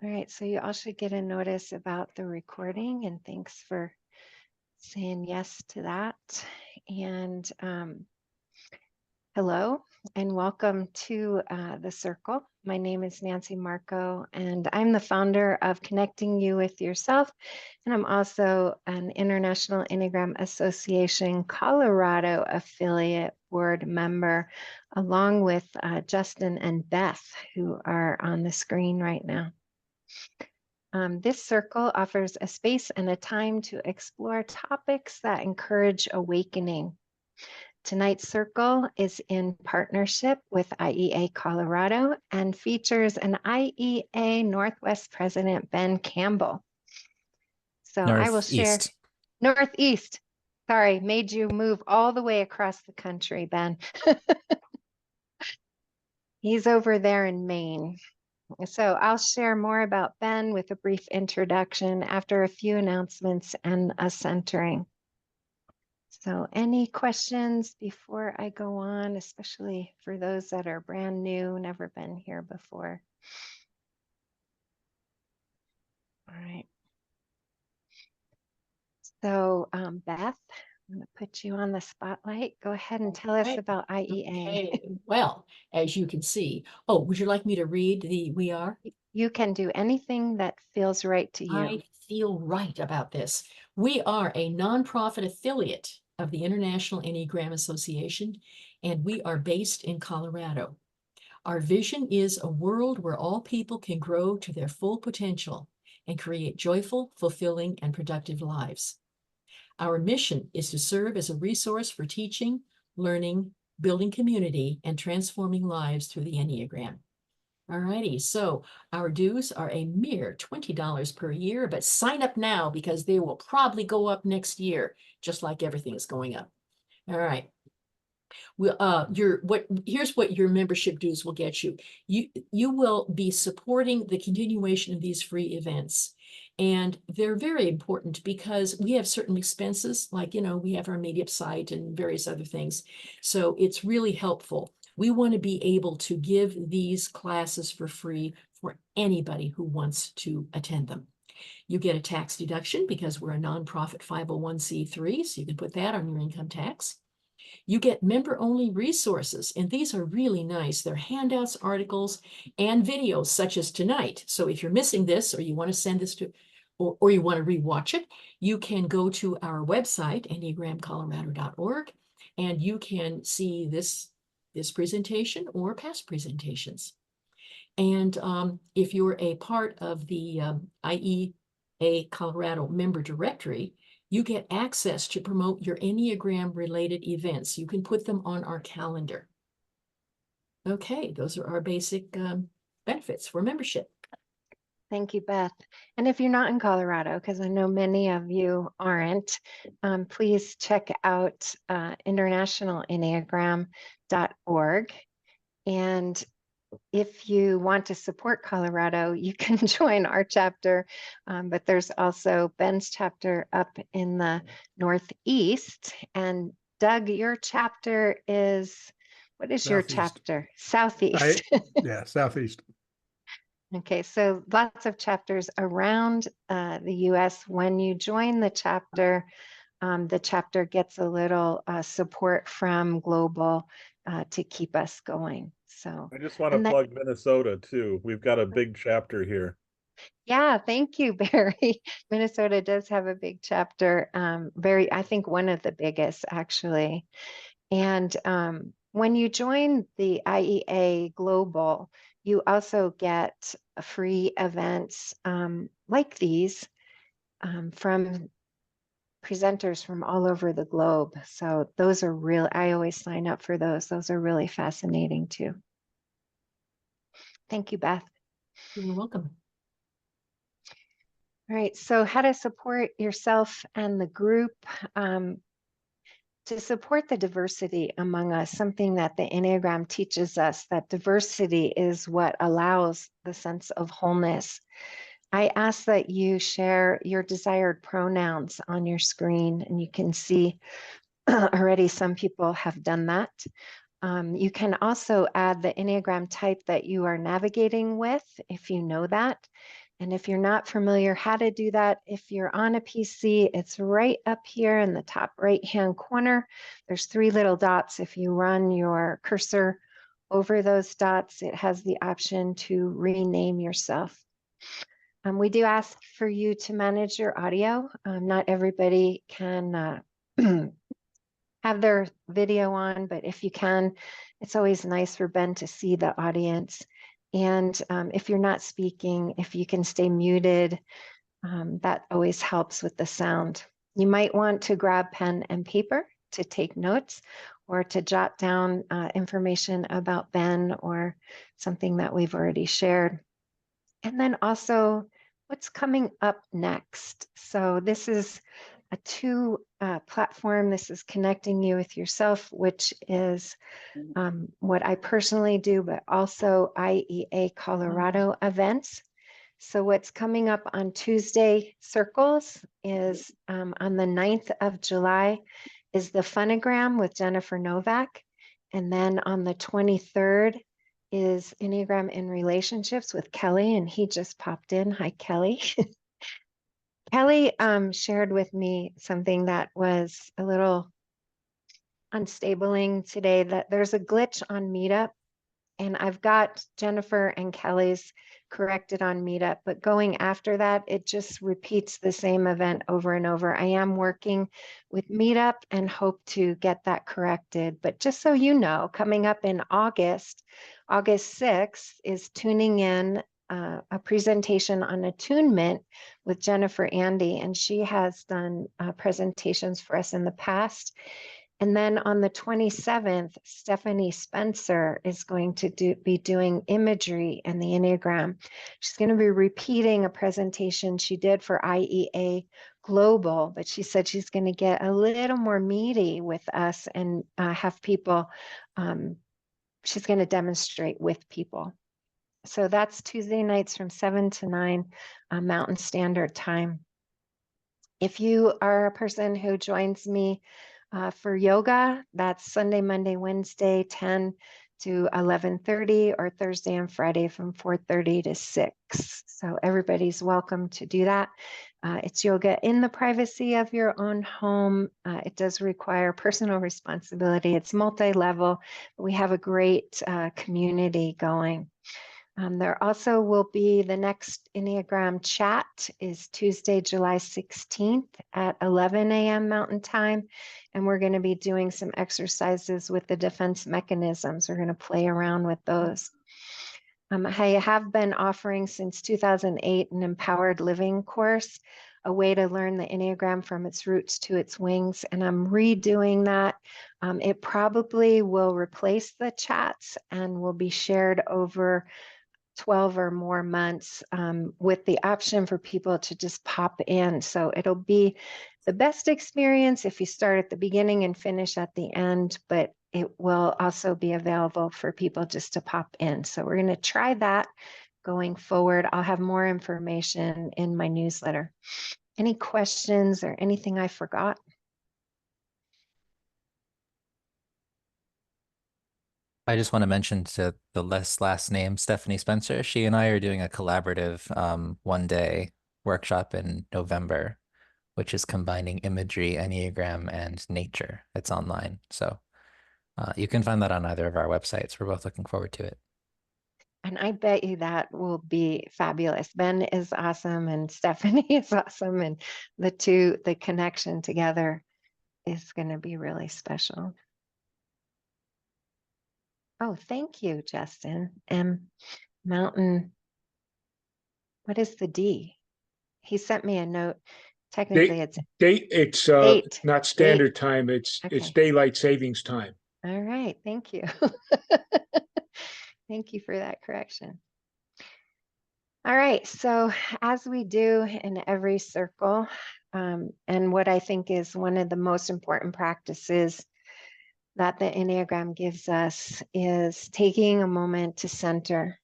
All right, so you all should get a notice about the recording, and thanks for saying yes to that. And hello, and welcome to the Circle. My name is Nancy Marco, and I'm the founder of Connecting You with Yourself. And I'm also an International Enneagram Association Colorado affiliate board member, along with Justin and Beth, who are on the screen right now. This circle offers a space and a time to explore topics that encourage awakening. Tonight's circle is in partnership with IEA Colorado and features an IEA Northwest President, Ben Campbell. So I will share Northeast. Sorry, made you move all the way across the country, Ben. He's over there in Maine. So I'll share more about Ben with a brief introduction after a few announcements and a centering. So any questions before I go on, especially for those that are brand new, never been here before? All right. So Beth, I'm going to put you on the spotlight. Go ahead and tell us about IEA. Okay. Well, as you can see, would you like me to read the We Are? You can do anything that feels right to you. I feel right about this. We are a nonprofit affiliate of the International Enneagram Association, and we are based in Colorado. Our vision is a world where all people can grow to their full potential and create joyful, fulfilling, and productive lives. Our mission is to serve as a resource for teaching, learning, building community, and transforming lives through the Enneagram. All righty, so our dues are a mere $20 per year, but sign up now because they will probably go up next year, just like everything is going up. All right. Here's what your membership dues will get you. You will be supporting the continuation of these free events. And they're very important because we have certain expenses, like, we have our media site and various other things. So it's really helpful. We want to be able to give these classes for free for anybody who wants to attend them. You get a tax deduction because we're a nonprofit 501c3, so you can put that on your income tax. You get member-only resources, and these are really nice. They're handouts, articles, and videos such as tonight. So if you're missing this or you want to send this to, or you want to rewatch it, you can go to our website, enneagramcolorado.org, and you can see this presentation or past presentations. And if you're a part of the IEA Colorado member directory, you get access to promote your Enneagram-related events. You can put them on our calendar. Okay, those are our basic benefits for membership. Thank you, Beth. And if you're not in Colorado, because I know many of you aren't, please check out internationalenneagram.org. And if you want to support Colorado, you can join our chapter, but there's also Ben's chapter up in the Northeast. And Doug, your chapter is, what is your chapter? Southeast. Yeah, Southeast. Okay, so lots of chapters around the US. When you join the chapter gets a little support from Global to keep us going. So I just want to plug Minnesota too. We've got a big chapter here. Yeah, thank you, Barry. Minnesota does have a big chapter, I think one of the biggest actually. And when you join the IEA Global, you also get free events like these from presenters from all over the globe. So those are real, I always sign up for those. Those are really fascinating too. Thank you, Beth. You're welcome. All right, so how to support yourself and the group. To support the diversity among us, something that the Enneagram teaches us, that diversity is what allows the sense of wholeness. I ask that you share your desired pronouns on your screen, and you can see already some people have done that. You can also add the Enneagram type that you are navigating with, if you know that. And if you're not familiar how to do that, if you're on a PC, it's right up here in the top right-hand corner. There's 3 little dots. If you run your cursor over those dots, it has the option to rename yourself. We do ask for you to manage your audio. Not everybody can have their video on, but if you can, it's always nice for Ben to see the audience. And if you're not speaking, if you can stay muted, that always helps with the sound. You might want to grab pen and paper to take notes or to jot down information about Ben or something that we've already shared. And then also what's coming up next. So this is a 2 platform. This is connecting you with yourself, which is what I personally do, but also IEA Colorado events. So what's coming up on Tuesday circles is on the 9th of July is the Funogram with Jennifer Novak. And then on the 23rd is Enneagram in Relationships with Kelly, and he just popped in. Hi, Kelly. Kelly shared with me something that was a little unstabling today, that there's a glitch on Meetup, and I've got Jennifer and Kelly's corrected on Meetup, but going after that, it just repeats the same event over and over. I am working with Meetup and hope to get that corrected. But just so you know, coming up in August 6th is tuning in a presentation on attunement with Jennifer Andy, and she has done presentations for us in the past. And then on the 27th, Stephanie Spencer is going to be doing imagery and the Enneagram. She's going to be repeating a presentation she did for IEA Global, but she said she's going to get a little more meaty with us and have people, she's going to demonstrate with people. So that's Tuesday nights from 7 to 9 Mountain Standard Time. If you are a person who joins me for yoga, that's Sunday, Monday, Wednesday, 10 to 11:30, or Thursday and Friday from 4:30 to 6. So everybody's welcome to do that. It's yoga in the privacy of your own home. It does require personal responsibility. It's multi-level. We have a great community going. There also will be the next Enneagram chat is Tuesday, July 16th at 11 a.m. Mountain Time. And we're going to be doing some exercises with the defense mechanisms. We're going to play around with those. I have been offering since 2008 an empowered living course, a way to learn the Enneagram from its roots to its wings. And I'm redoing that. It probably will replace the chats and will be shared over 12 or more months with the option for people to just pop in. So it'll be the best experience if you start at the beginning and finish at the end, but it will also be available for people just to pop in. So we're going to try that going forward. I'll have more information in my newsletter. Any questions or anything I forgot? I just want to mention to the last name, Stephanie Spencer, she and I are doing a collaborative 1-day workshop in November, which is combining imagery, Enneagram, and nature. It's online. So you can find that on either of our websites. We're both looking forward to it. And I bet you that will be fabulous. Ben is awesome and Stephanie is awesome. And the connection together is going to be really special. Oh, thank you, Justin. Mountain, what is the D? He sent me a note. Technically, it's it's not standard time. It's daylight savings time. All right, thank you. Thank you for that correction. All right, so as we do in every circle, and what I think is one of the most important practices that the Enneagram gives us is taking a moment to center.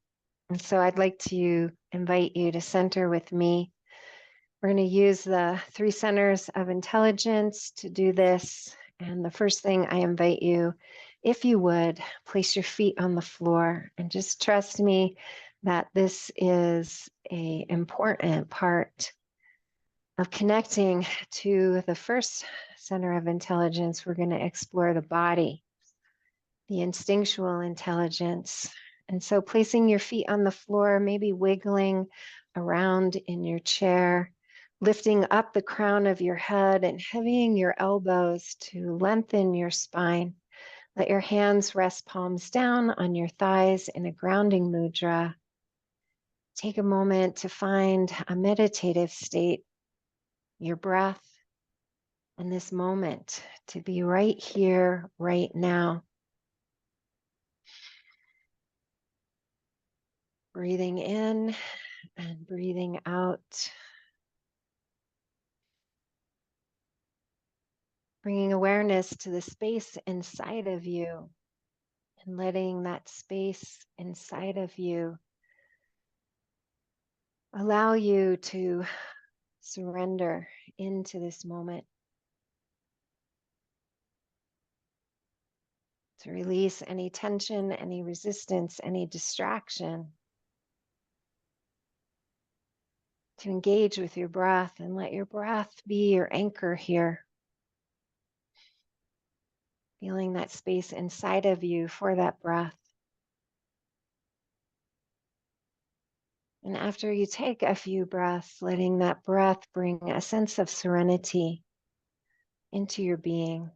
And so I'd like to invite you to center with me. We're going to use the 3 centers of intelligence to do this. And the first thing I invite you, if you would, place your feet on the floor and just trust me that this is an important part of connecting to the first center of intelligence. We're going to explore the body, the instinctual intelligence. And so placing your feet on the floor, maybe wiggling around in your chair, lifting up the crown of your head and heavying your elbows to lengthen your spine. Let your hands rest palms down on your thighs in a grounding mudra. Take a moment to find a meditative state, your breath, and this moment to be right here, right now. Breathing in and breathing out. Bringing awareness to the space inside of you and letting that space inside of you allow you to surrender into this moment, to release any tension, any resistance, any distraction, to engage with your breath and let your breath be your anchor here. Feeling that space inside of you for that breath. And after you take a few breaths, letting that breath bring a sense of serenity into your being.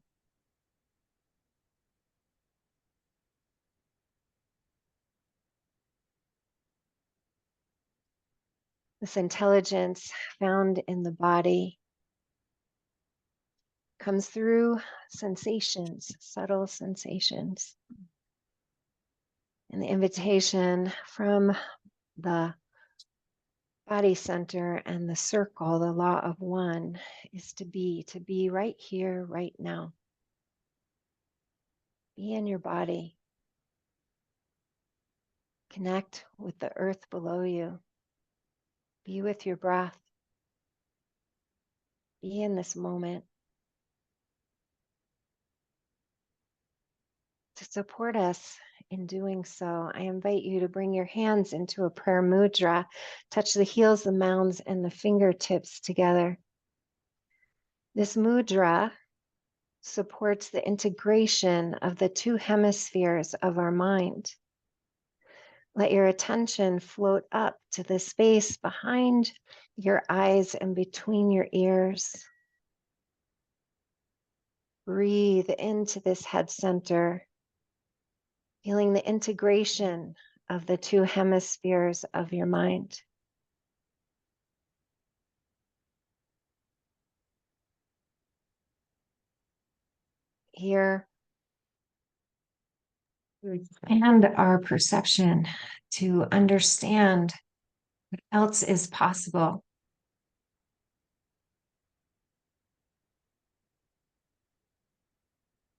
This intelligence found in the body comes through sensations, subtle sensations. And the invitation from the body center and the circle, the law of one, is to be right here, right now. Be in your body. Connect with the earth below you. Be with your breath. Be in this moment. To support us in doing so, I invite you to bring your hands into a prayer mudra. Touch the heels, the mounds, and the fingertips together. This mudra supports the integration of the two hemispheres of our mind. Let your attention float up to the space behind your eyes and between your ears. Breathe into this head center, feeling the integration of the two hemispheres of your mind. Here, we expand our perception to understand what else is possible.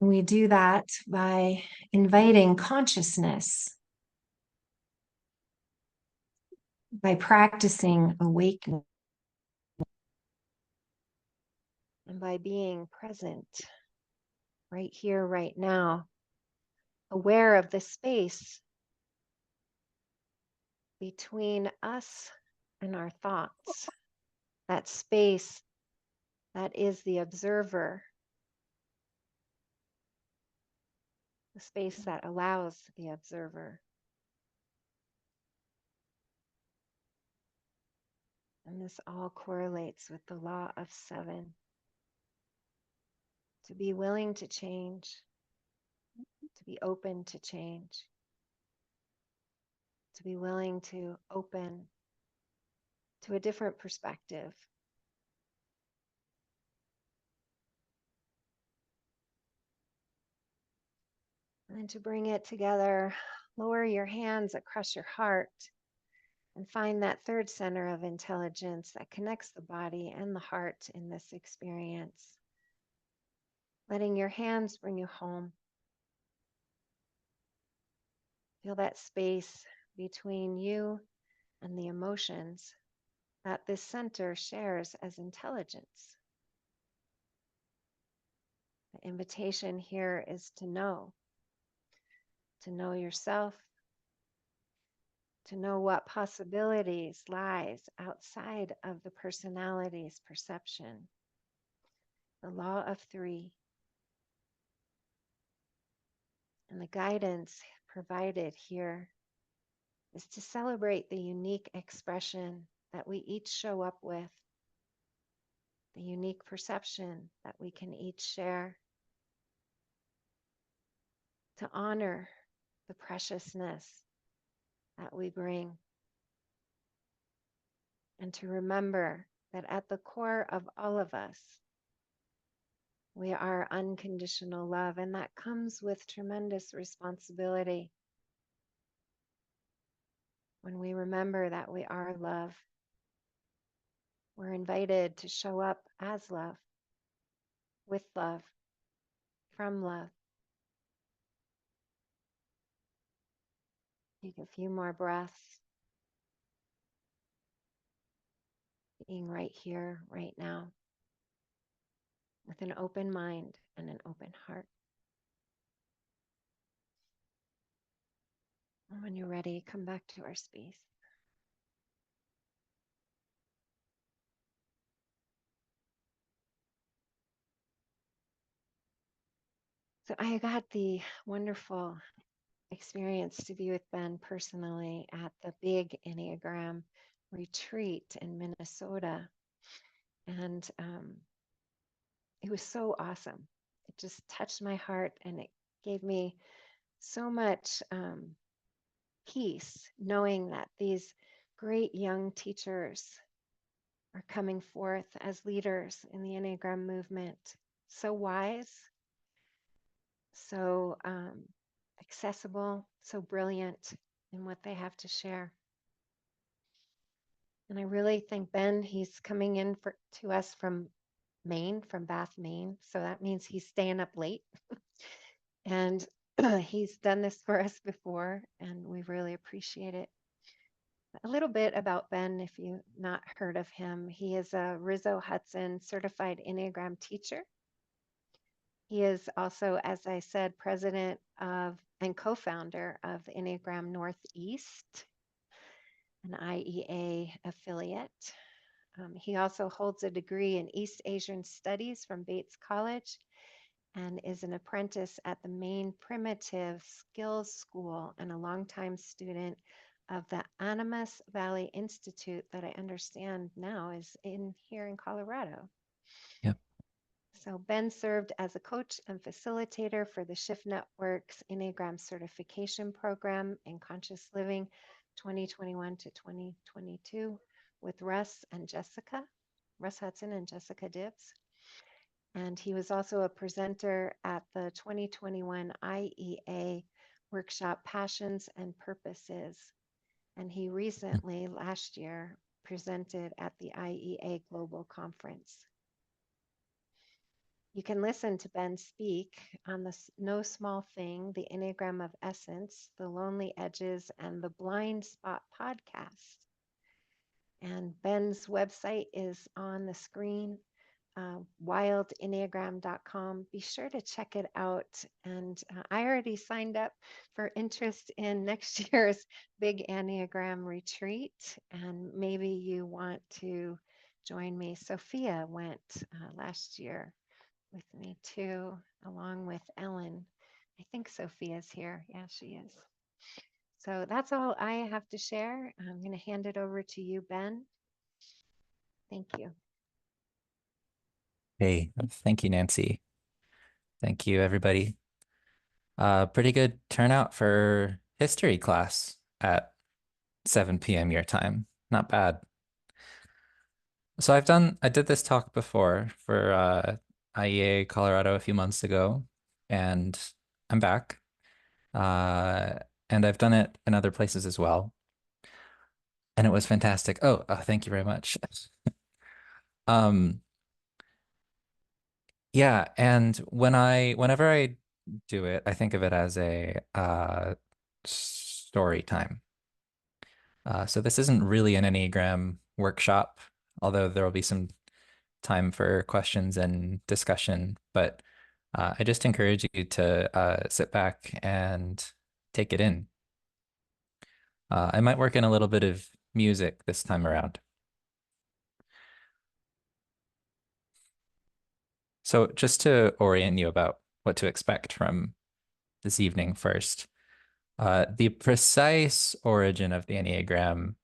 We do that by inviting consciousness, by practicing awakening, and by being present right here, right now, aware of the space between us and our thoughts, that space that is the observer, the space that allows the observer. And this all correlates with the law of 7. To be willing to change, to be open to change, to be willing to open to a different perspective. And then to bring it together, lower your hands across your heart and find that third center of intelligence that connects the body and the heart in this experience. Letting your hands bring you home. Feel that space between you and the emotions that this center shares as intelligence. The invitation here is to know yourself, to know what possibilities lies outside of the personality's perception. The law of three. And the guidance provided here is to celebrate the unique expression that we each show up with, the unique perception that we can each share, to honor the preciousness that we bring, and to remember that at the core of all of us, we are unconditional love, and that comes with tremendous responsibility. When we remember that we are love, we're invited to show up as love, with love, from love. Take a few more breaths, being right here, right now, with an open mind and an open heart. And when you're ready, come back to our space. So I got the wonderful experience to be with Ben personally at the big Enneagram retreat in Minnesota. And it was so awesome. It just touched my heart, and it gave me so much peace knowing that these great young teachers are coming forth as leaders in the Enneagram movement. So wise, so accessible, so brilliant in what they have to share. And I really think Ben, he's coming in to us from Maine, from Bath, Maine. So that means he's staying up late. And he's done this for us before, and we really appreciate it. A little bit about Ben, if you've not heard of him. He is a Rizzo Hudson certified Enneagram teacher. He is also, as I said, president of and co-founder of Enneagram Northeast, an IEA affiliate. He also holds a degree in East Asian Studies from Bates College and is an apprentice at the Maine Primitive Skills School and a longtime student of the Animas Valley Institute that I understand now is here in Colorado. Yep. So Ben served as a coach and facilitator for the Shift Network's Enneagram certification program in conscious living 2021 to 2022 with Russ Hudson and Jessica Dibbs. And he was also a presenter at the 2021 IEA workshop Passions and Purposes. And he recently, last year, presented at the IEA Global Conference. You can listen to Ben speak on the No Small Thing, the Enneagram of Essence, the Lonely Edges, and the Blind Spot podcast. And Ben's website is on the screen, wildenneagram.com. Be sure to check it out. And I already signed up for interest in next year's Big Enneagram retreat. And maybe you want to join me. Sophia went last year with me too, along with Ellen. I think Sophia's here. Yeah, she is. So that's all I have to share. I'm going to hand it over to you, Ben. Thank you. Hey, thank you, Nancy. Thank you, everybody. Pretty good turnout for history class at 7 p.m. your time. Not bad. So I did this talk before for IEA Colorado a few months ago, and I'm back. And I've done it in other places as well. And it was fantastic. Oh, thank you very much. Um, yeah, and whenever I do it, I think of it as a story time. So this isn't really an Enneagram workshop, although there will be some time for questions and discussion. But I just encourage you to sit back and take it in. I might work in a little bit of music this time around. So just to orient you about what to expect from this evening first, the precise origin of the Enneagram,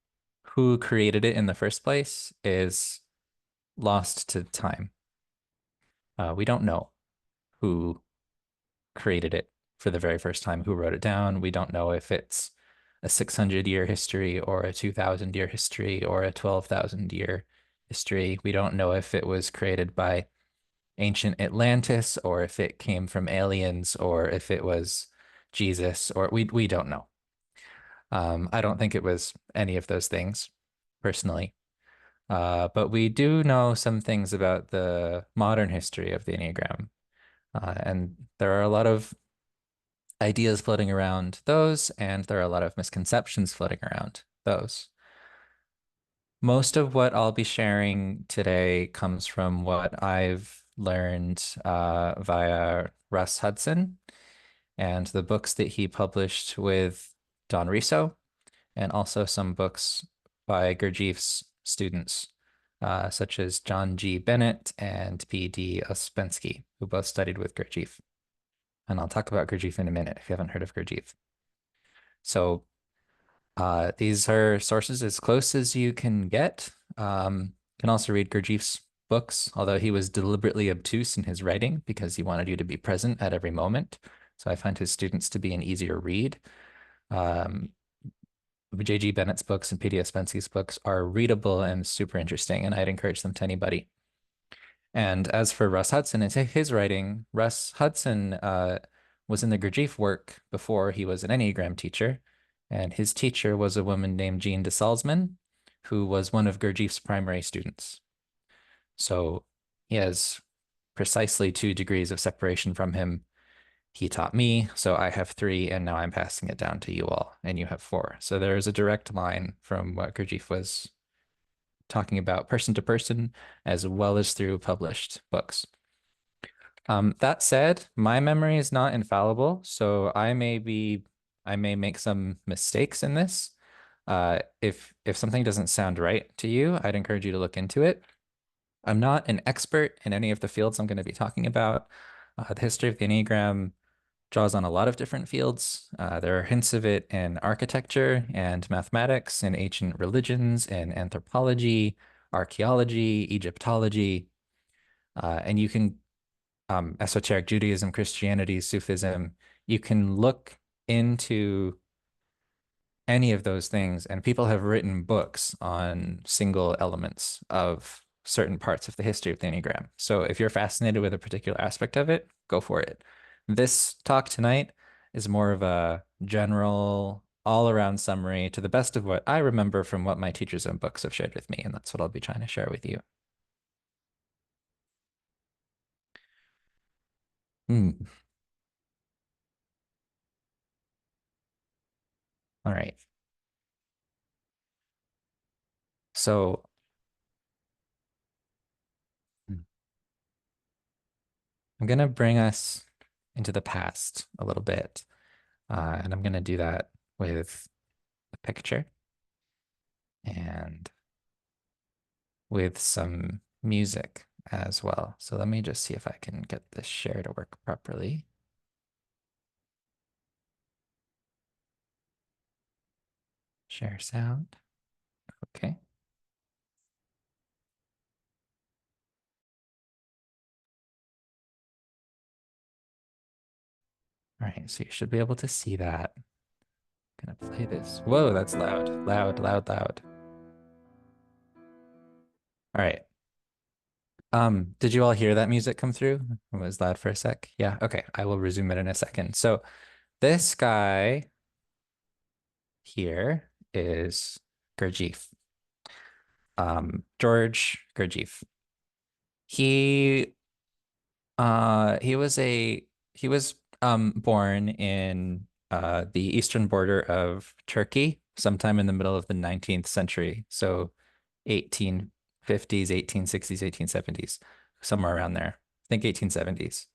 who created it in the first place, is lost to time. We don't know who created it for the very first time, who wrote it down. We don't know if it's a 600-year history or a 2,000-year history or a 12,000-year history. We don't know if it was created by ancient Atlantis or if it came from aliens or if it was Jesus, or we don't know. I don't think it was any of those things personally. But we do know some things about the modern history of the Enneagram. And there are a lot of ideas floating around those, and there are a lot of misconceptions floating around those. Most of what I'll be sharing today comes from what I've learned via Russ Hudson and the books that he published with Don Riso, and also some books by Gurdjieff's students, such as John G. Bennett and P.D. Ouspensky, who both studied with Gurdjieff. And I'll talk about Gurdjieff in a minute if you haven't heard of Gurdjieff. So these are sources as close as you can get. You can also read Gurdjieff's books, although he was deliberately obtuse in his writing because he wanted you to be present at every moment. So I find his students to be an easier read. J.G. Bennett's books and P.D. Ouspensky's books are readable and super interesting, and I'd encourage them to anybody. And as for Russ Hudson and his writing, Russ Hudson was in the Gurdjieff work before he was an Enneagram teacher. And his teacher was a woman named Jean de Salzman, who was one of Gurdjieff's primary students. So he has precisely 2 degrees of separation from him. He taught me, so I have 3, and now I'm passing it down to you all, and you have 4. So there is a direct line from what Gurdjieff was talking about person to person, as well as through published books. That said, my memory is not infallible, so I may make some mistakes in this. If something doesn't sound right to you, I'd encourage you to look into it. I'm not an expert in any of the fields I'm going to be talking about. The history of the Enneagram draws on a lot of different fields. There are hints of it in architecture and mathematics, in ancient religions, in anthropology, archaeology, Egyptology, and you can esoteric Judaism, Christianity, Sufism. You can look into any of those things, and people have written books on single elements of certain parts of the history of the Enneagram. So if you're fascinated with a particular aspect of it, go for it. This talk tonight is more of a general, all-around summary to the best of what I remember from what my teachers and books have shared with me, and that's what I'll be trying to share with you. All right. So I'm going to bring us into the past a little bit, and I'm going to do that with a picture and with some music as well. So let me just see if I can get this share to work properly. Share sound. Okay. All right, so you should be able to see that. I'm gonna play this. Whoa, that's loud, loud, loud, loud. All right. Did you all hear that music come through? It was loud for a sec. Yeah, okay. I will resume it in a second. So this guy here is Gurdjieff. George Gurdjieff. He was born in the eastern border of Turkey sometime in the middle of the 19th century. So 1850s, 1860s, 1870s, somewhere around there. I think 1870s.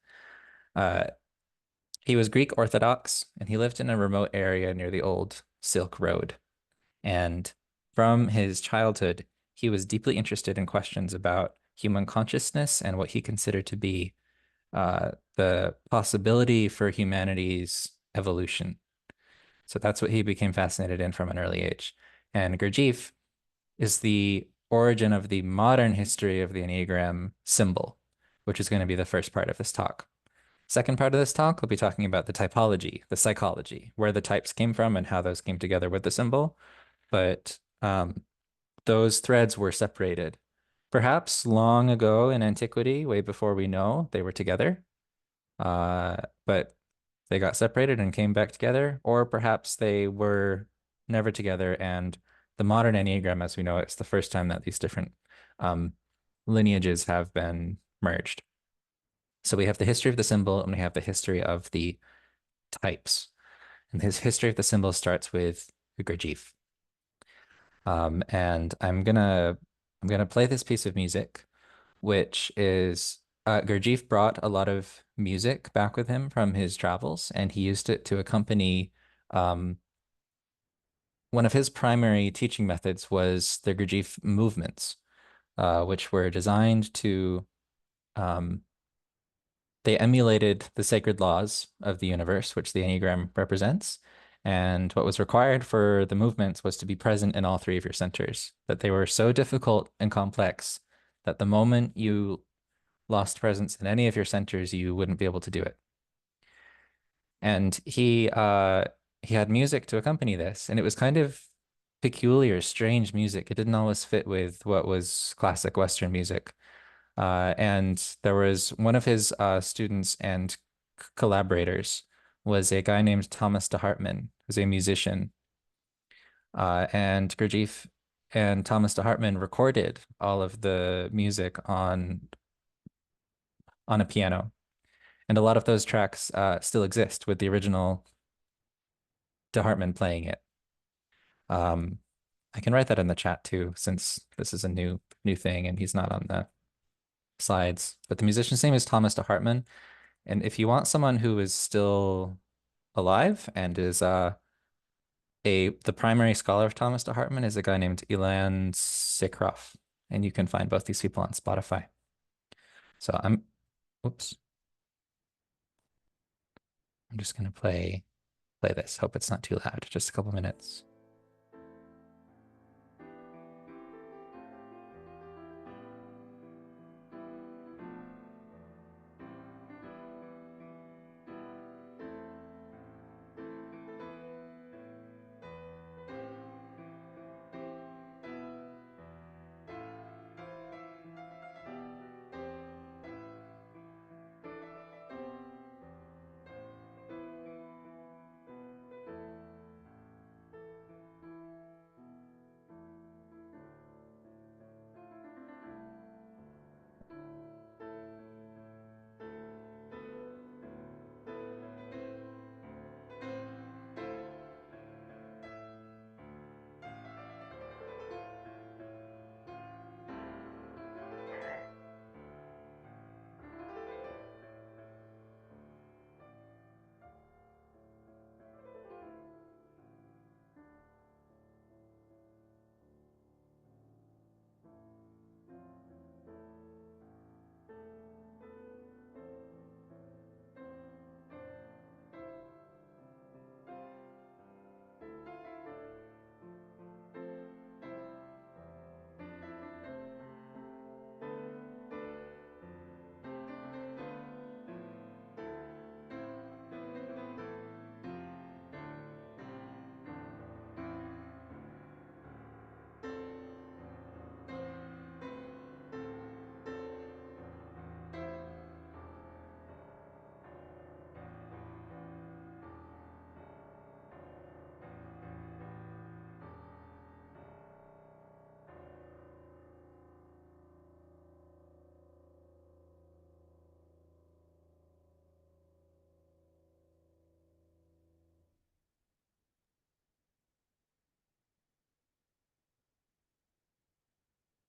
He was Greek Orthodox, and he lived in a remote area near the old Silk Road And from his childhood, he was deeply interested in questions about human consciousness and what he considered to be the possibility for humanity's evolution. So that's what he became fascinated in from an early age. And Gurdjieff is the origin of the modern history of the Enneagram symbol, which is going to be the first part of this talk. Second part of this talk, we'll be talking about the typology, the psychology, where the types came from and how those came together with the symbol. But those threads were separated. Perhaps long ago in antiquity, way before we know, they were together. But they got separated and came back together, or perhaps they were never together. And the modern Enneagram, as we know, it's the first time that these different lineages have been merged. So we have the history of the symbol and we have the history of the types. And his history of the symbol starts with Gurdjieff. And I'm gonna play this piece of music, which is Gurdjieff brought a lot of music back with him from his travels, and he used it to accompany one of his primary teaching methods was the Gurdjieff movements, which were designed to they emulated the sacred laws of the universe, which the Enneagram represents. And what was required for the movements was to be present in all three of your centers, that they were so difficult and complex that the moment you lost presence in any of your centers, you wouldn't be able to do it. And he had music to accompany this, and it was kind of peculiar, strange music. It didn't always fit with what was classic Western music. And there was one of his students and collaborators was a guy named Thomas de Hartmann, who's a musician. And Gurdjieff and Thomas de Hartmann recorded all of the music on a piano. And a lot of those tracks still exist with the original de Hartmann playing it. I can write that in the chat too, since this is a new thing and he's not on the slides. But the musician's name is Thomas de Hartmann. And if you want someone who is still alive and is the primary scholar of Thomas de Hartmann is a guy named Ilan Sekroff. And you can find both these people on Spotify. So oops. I'm just gonna play this. Hope it's not too loud. Just a couple minutes.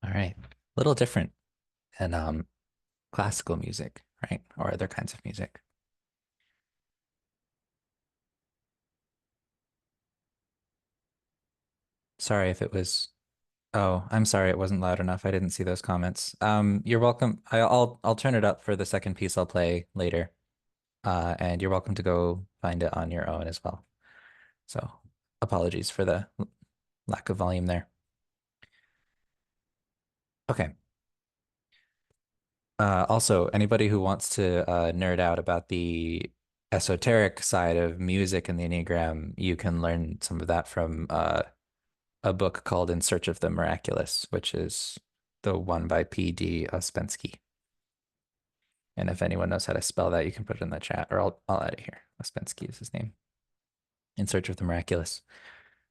All right. A little different than classical music, right? Or other kinds of music. Sorry if it was. Oh, I'm sorry it wasn't loud enough. I didn't see those comments. You're welcome. I'll turn it up for the second piece I'll play later. And you're welcome to go find it on your own as well. So apologies for the lack of volume there. Okay. Also, anybody who wants to nerd out about the esoteric side of music and the Enneagram, you can learn some of that from a book called In Search of the Miraculous, which is the one by P.D. Ouspensky. And if anyone knows how to spell that, you can put it in the chat, or I'll add it here. Ouspensky is his name. In Search of the Miraculous.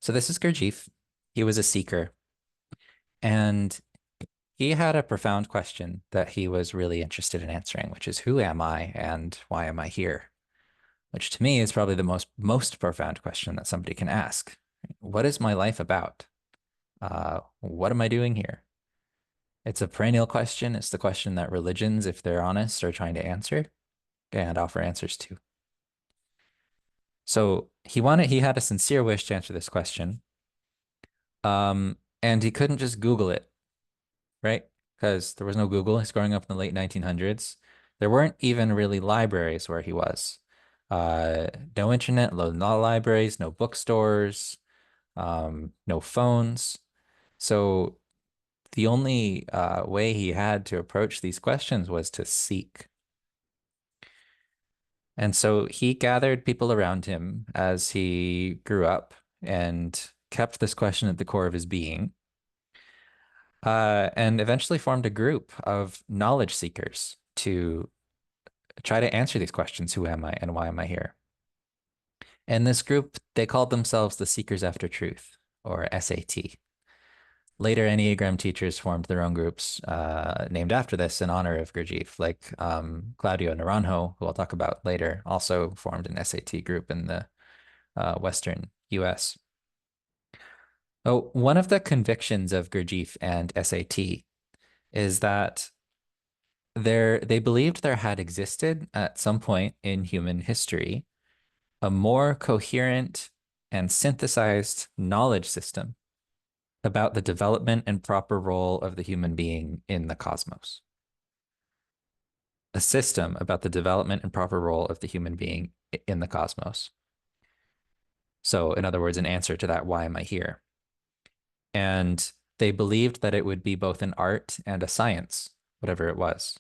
So this is Gurdjieff. He was a seeker, and he had a profound question that he was really interested in answering, which is who am I and why am I here? Which to me is probably the most profound question that somebody can ask. What is my life about? What am I doing here? It's a perennial question. It's the question that religions, if they're honest, are trying to answer and offer answers to. So he had a sincere wish to answer this question. And he couldn't just Google it, right? Because there was no Google. He's growing up in the late 1900s. There weren't even really libraries where he was. No internet, no libraries, no bookstores, no phones. So the only way he had to approach these questions was to seek. And so he gathered people around him as he grew up and kept this question at the core of his being. And eventually formed a group of knowledge seekers to try to answer these questions. Who am I and why am I here? And this group, they called themselves the Seekers After Truth, or SAT. Later, Enneagram teachers formed their own groups named after this in honor of Gurdjieff, like Claudio Naranjo, who I'll talk about later, also formed an SAT group in the Western US. Oh, one of the convictions of Gurdjieff and SAT is that they believed there had existed at some point in human history a more coherent and synthesized knowledge system about the development and proper role of the human being in the cosmos. A system about the development and proper role of the human being in the cosmos. So, in other words, an answer to that, why am I here? And they believed that it would be both an art and a science, whatever it was.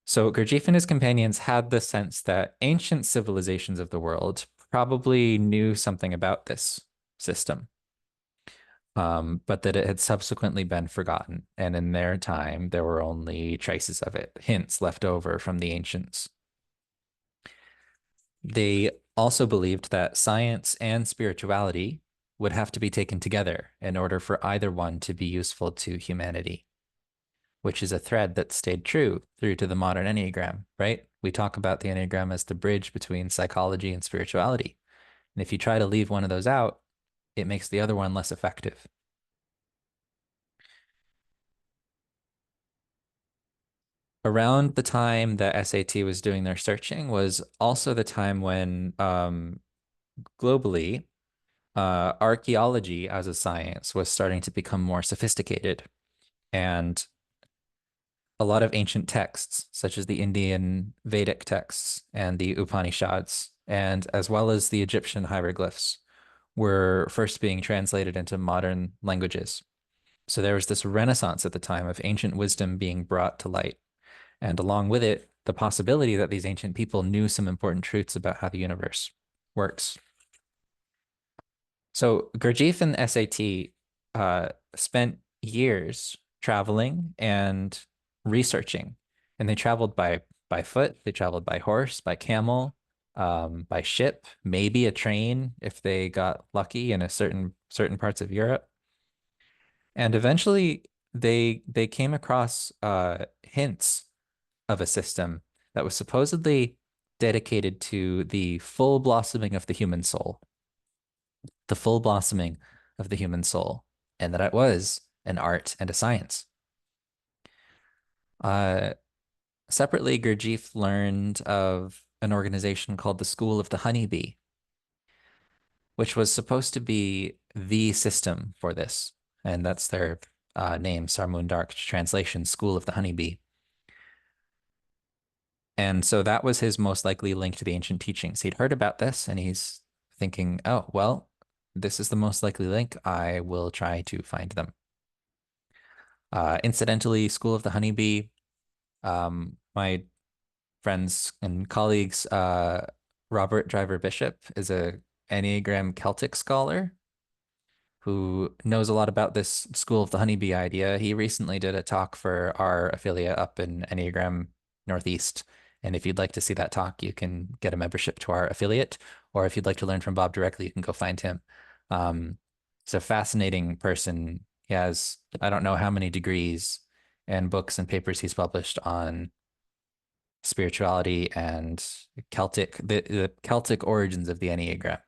So Gurdjieff and his companions had the sense that ancient civilizations of the world probably knew something about this system, but that it had subsequently been forgotten. And in their time, there were only traces of it, hints left over from the ancients. They also believed that science and spirituality would have to be taken together in order for either one to be useful to humanity, which is a thread that stayed true through to the modern Enneagram, right? We talk about the Enneagram as the bridge between psychology and spirituality. And if you try to leave one of those out, it makes the other one less effective. Around the time that SAT was doing their searching was also the time when globally, archaeology as a science was starting to become more sophisticated. And a lot of ancient texts, such as the Indian Vedic texts and the Upanishads, and as well as the Egyptian hieroglyphs, were first being translated into modern languages. So there was this renaissance at the time of ancient wisdom being brought to light. And along with it, the possibility that these ancient people knew some important truths about how the universe works. So Gurdjieff and SAT spent years traveling and researching, and they traveled by foot, they traveled by horse, by camel, by ship, maybe a train if they got lucky in a certain parts of Europe. And eventually they came across hints of a system that was supposedly dedicated to the full blossoming of the human soul. The full blossoming of the human soul, and that it was an art and a science. Separately, Gurdjieff learned of an organization called the School of the Honeybee. which was supposed to be the system for this. And that's their name, Sarmundark, translation, School of the Honeybee. And so that was his most likely link to the ancient teachings. He'd heard about this and he's thinking, oh, well, this is the most likely link. I will try to find them. Incidentally, School of the Honeybee, my friends and colleagues, Robert Driver Bishop is a Enneagram Celtic scholar who knows a lot about this School of the Honeybee idea. He recently did a talk for our affiliate up in Enneagram Northeast. And if you'd like to see that talk, you can get a membership to our affiliate. Or if you'd like to learn from Bob directly, you can go find him. He's a fascinating person. He has, I don't know how many degrees and books and papers he's published on spirituality and Celtic, the Celtic origins of the Enneagram.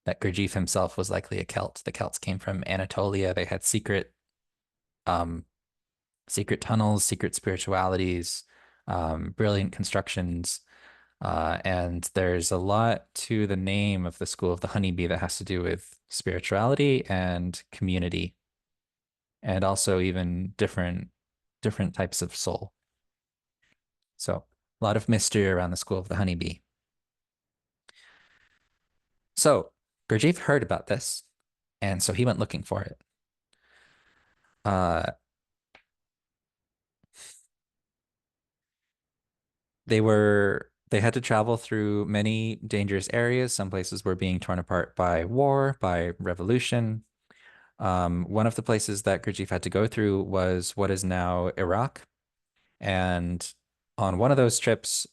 That Gurdjieff himself was likely a Celt. The Celts came from Anatolia. They had secret tunnels, secret spiritualities, brilliant constructions. And there's a lot to the name of the School of the Honeybee that has to do with spirituality and community, and also even different types of soul. So a lot of mystery around the School of the Honeybee. So Gurdjieff heard about this, and so he went looking for it. They had to travel through many dangerous areas. Some places were being torn apart by war, by revolution. One of the places that Gurdjieff had to go through was what is now Iraq. And on one of those trips,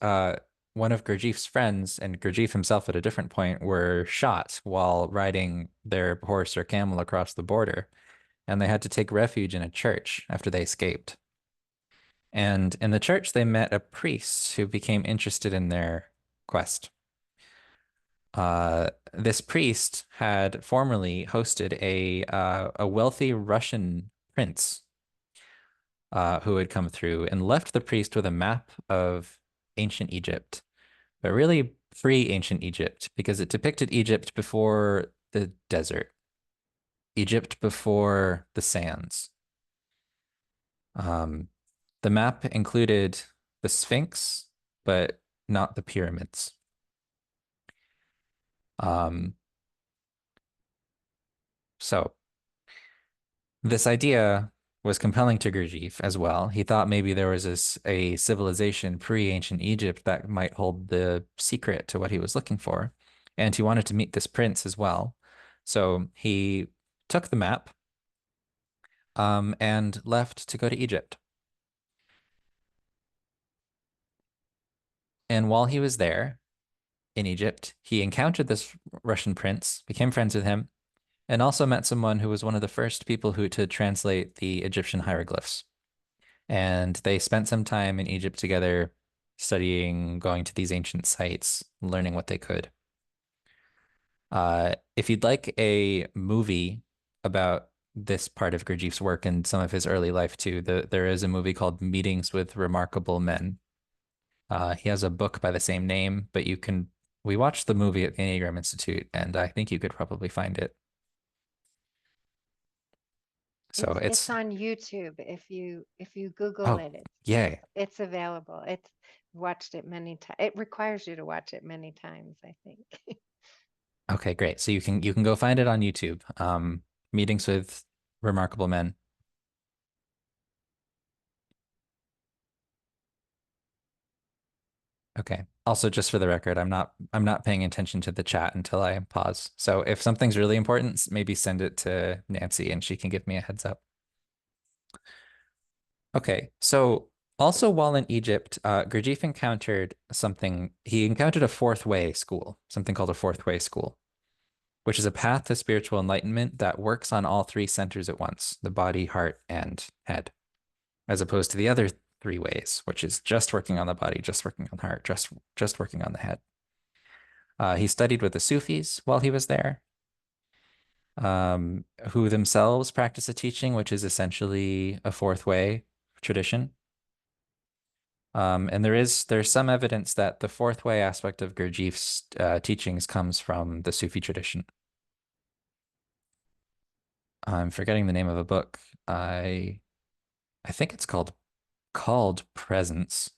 one of Gurdjieff's friends and Gurdjieff himself at a different point were shot while riding their horse or camel across the border. And they had to take refuge in a church after they escaped. And in the church, they met a priest who became interested in their quest. This priest had formerly hosted a wealthy Russian prince who had come through and left the priest with a map of ancient Egypt, but really pre-ancient Egypt, because it depicted Egypt before the desert, Egypt before the sands. The map included the Sphinx, but not the pyramids. So this idea was compelling to Gurdjieff as well. He thought maybe there was a civilization pre-ancient Egypt that might hold the secret to what he was looking for. And he wanted to meet this prince as well. So he took the map and left to go to Egypt. And while he was there in Egypt, he encountered this Russian prince, became friends with him, and also met someone who was one of the first people to translate the Egyptian hieroglyphs. And they spent some time in Egypt together, studying, going to these ancient sites, learning what they could. If you'd like a movie about this part of Gurdjieff's work and some of his early life too, there is a movie called Meetings with Remarkable Men. He has a book by the same name, but we watched the movie at the Enneagram Institute, and I think you could probably find it. So it's on YouTube. If you Google it, yay. It's available. It's watched it many times. It requires you to watch it many times, I think. Okay, great. So you can go find it on YouTube. Meetings with Remarkable Men. Okay. Also, just for the record, I'm not paying attention to the chat until I pause. So if something's really important, maybe send it to Nancy and she can give me a heads up. Okay. So also while in Egypt, Gurdjieff encountered something. He encountered a fourth way school, something called a fourth way school, which is a path to spiritual enlightenment that works on all three centers at once, the body, heart, and head, as opposed to the other three ways, which is just working on the body, just working on the heart, just working on the head. He studied with the Sufis while he was there, who themselves practice a teaching, which is essentially a fourth way tradition. And there's some evidence that the fourth way aspect of Gurdjieff's teachings comes from the Sufi tradition. I'm forgetting the name of a book. I think it's called Presence,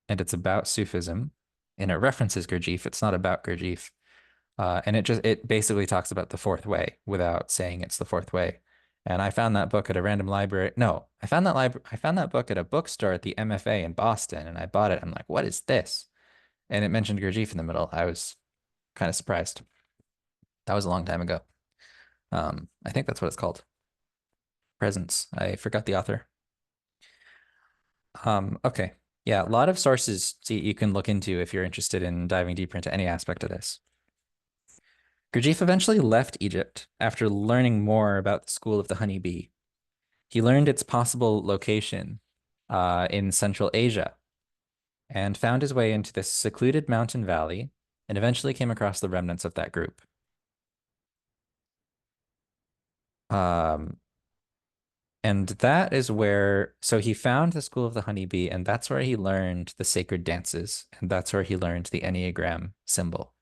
and it's about Sufism, and it references Gurdjieff. It's not about Gurdjieff. And it basically talks about the fourth way without saying it's the fourth way. And I found that book at a random library. No, I found that book at a bookstore at the MFA in Boston, and I bought it. I'm like, what is this? And it mentioned Gurdjieff in the middle. I was kind of surprised. That was a long time ago. I think that's what it's called. Presence. I forgot the author. Okay. Yeah, a lot of sources you can look into if you're interested in diving deeper into any aspect of this. Gurdjieff eventually left Egypt after learning more about the school of the honeybee. He learned its possible location in Central Asia and found his way into this secluded mountain valley and eventually came across the remnants of that group. And that is where, so he found the school of the honeybee, and that's where he learned the sacred dances, and that's where he learned the Enneagram symbol.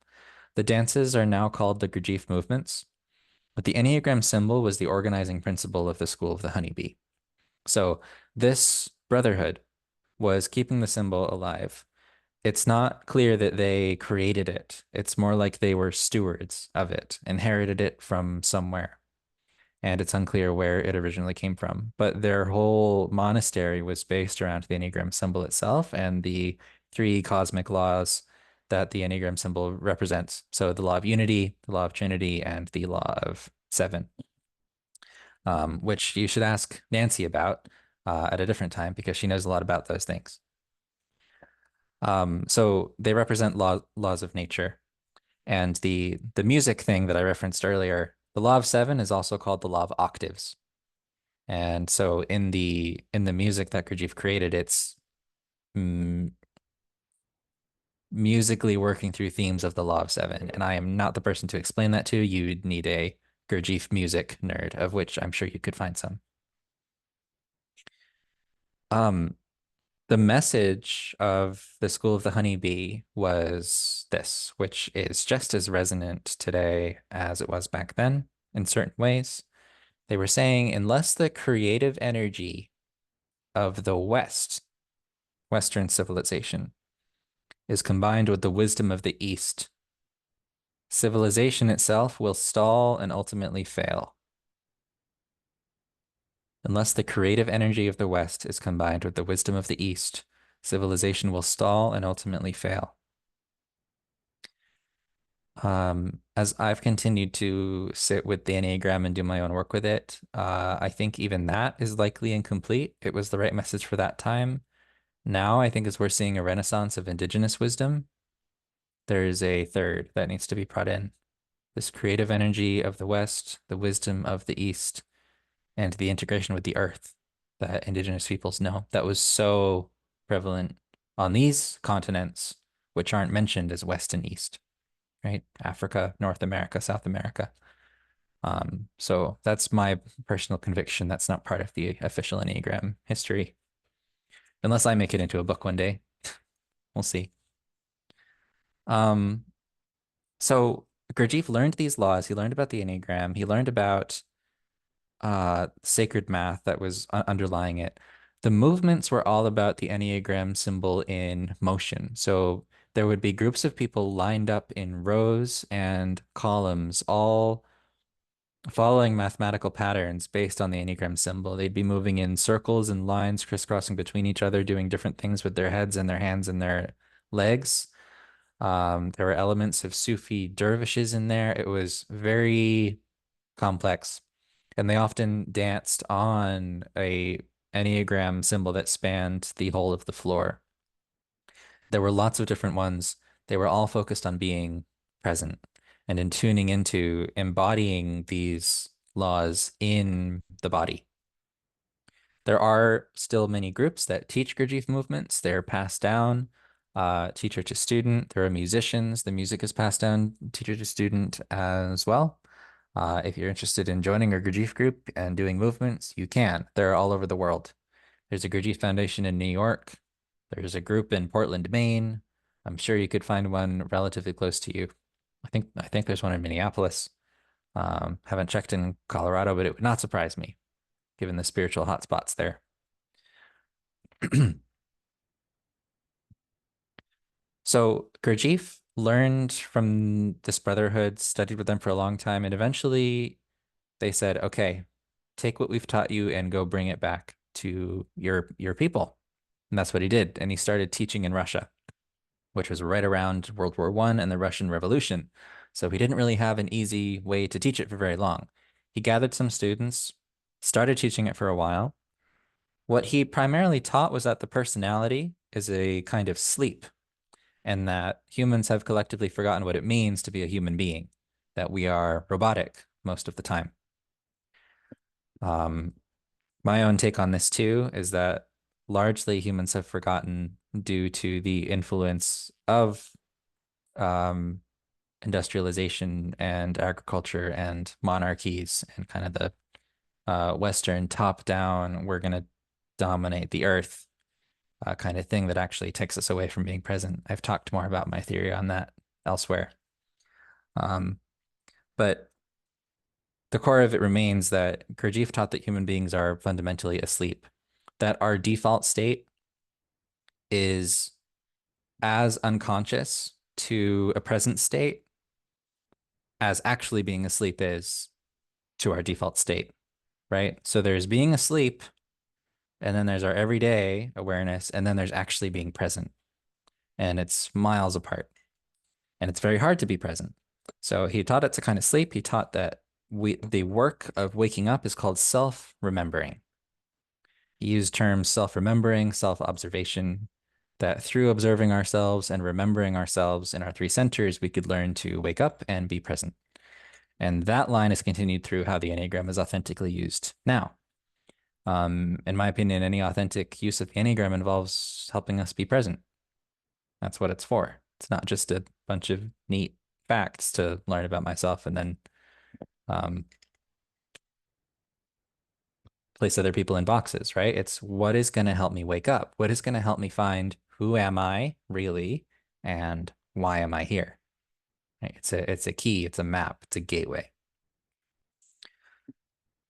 The dances are now called the Gurdjieff movements, but the Enneagram symbol was the organizing principle of the school of the honeybee. So this brotherhood was keeping the symbol alive. It's not clear that they created it. It's more like they were stewards of it, inherited it from somewhere. And it's unclear where it originally came from. But their whole monastery was based around the Enneagram symbol itself and the three cosmic laws that the Enneagram symbol represents. So the law of unity, the law of Trinity, and the law of seven, which you should ask Nancy about at a different time because she knows a lot about those things. So they represent laws of nature. And the music thing that I referenced earlier, the law of seven is also called the law of octaves. And so in the music that Gurdjieff created, it's musically working through themes of the law of seven. And I am not the person to explain that to. You'd need a Gurdjieff music nerd, of which I'm sure you could find some. The message of the School of the Honeybee was this, which is just as resonant today as it was back then in certain ways. They were saying, unless the creative energy of the Western civilization, is combined with the wisdom of the East, civilization itself will stall and ultimately fail. Unless the creative energy of the West is combined with the wisdom of the East, civilization will stall and ultimately fail. As I've continued to sit with the Enneagram and do my own work with it, I think even that is likely incomplete. It was the right message for that time. Now, I think as we're seeing a renaissance of indigenous wisdom, there's a third that needs to be brought in. This creative energy of the West, the wisdom of the East, and the integration with the earth that indigenous peoples know that was so prevalent on these continents, which aren't mentioned as West and East, right? Africa, North America, South America. So that's my personal conviction. That's not part of the official Enneagram history. Unless I make it into a book one day. We'll see. So Gurdjieff learned these laws. He learned about the Enneagram. He learned about sacred math that was underlying it. The movements were all about the Enneagram symbol in motion. So there would be groups of people lined up in rows and columns, all following mathematical patterns based on the Enneagram symbol. They'd be moving in circles and lines, crisscrossing between each other, doing different things with their heads and their hands and their legs. There were elements of Sufi dervishes in there. It was very complex. And they often danced on a Enneagram symbol that spanned the whole of the floor. There were lots of different ones. They were all focused on being present and in tuning into embodying these laws in the body. There are still many groups that teach Gurdjieff movements. They're passed down teacher to student. There are musicians. The music is passed down teacher to student as well. If you're interested in joining a Gurdjieff group and doing movements, you can. They're all over the world. There's a Gurdjieff Foundation in New York. There's a group in Portland, Maine. I'm sure you could find one relatively close to you. I think there's one in Minneapolis. Haven't checked in Colorado, but it would not surprise me, given the spiritual hotspots there. So Gurdjieff learned from this brotherhood, studied with them for a long time, and eventually they said, okay, take what we've taught you and go bring it back to your people. And that's what he did. And he started teaching in Russia, which was right around World War I and the Russian Revolution. So he didn't really have an easy way to teach it for very long. He gathered some students, started teaching it for a while. What he primarily taught was that the personality is a kind of sleep, and that humans have collectively forgotten what it means to be a human being, that we are robotic most of the time. My own take on this too is that largely humans have forgotten due to the influence of industrialization and agriculture and monarchies and kind of the Western top-down, we're going to dominate the earth kind of thing that actually takes us away from being present. I've talked more about my theory on that elsewhere. But the core of it remains that Gurdjieff taught that human beings are fundamentally asleep, that our default state is as unconscious to a present state as actually being asleep is to our default state, right? So there's being asleep, and then there's our everyday awareness, and then there's actually being present. And it's miles apart. And it's very hard to be present. So he taught it to kind of sleep. He taught that the work of waking up is called self-remembering. He used terms self-remembering, self-observation, that through observing ourselves and remembering ourselves in our three centers, we could learn to wake up and be present. And that line is continued through how the Enneagram is authentically used now. In my opinion, any authentic use of the Enneagram involves helping us be present. That's what it's for. It's not just a bunch of neat facts to learn about myself and then place other people in boxes, right? It's what is going to help me wake up? What is going to help me find who am I really and why am I here? Right? It's a key, it's a map, it's a gateway.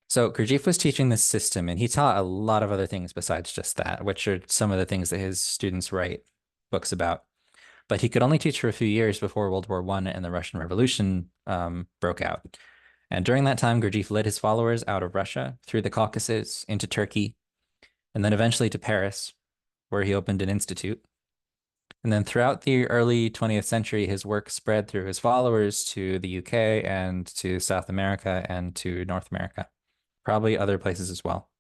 So Gurdjieff was teaching this system, and he taught a lot of other things besides just that, which are some of the things that his students write books about. But he could only teach for a few years before World War I and the Russian Revolution broke out. And during that time, Gurdjieff led his followers out of Russia, through the Caucasus, into Turkey, and then eventually to Paris, where he opened an institute. And then throughout the early 20th century, his work spread through his followers to the UK and to South America and to North America, probably other places as well.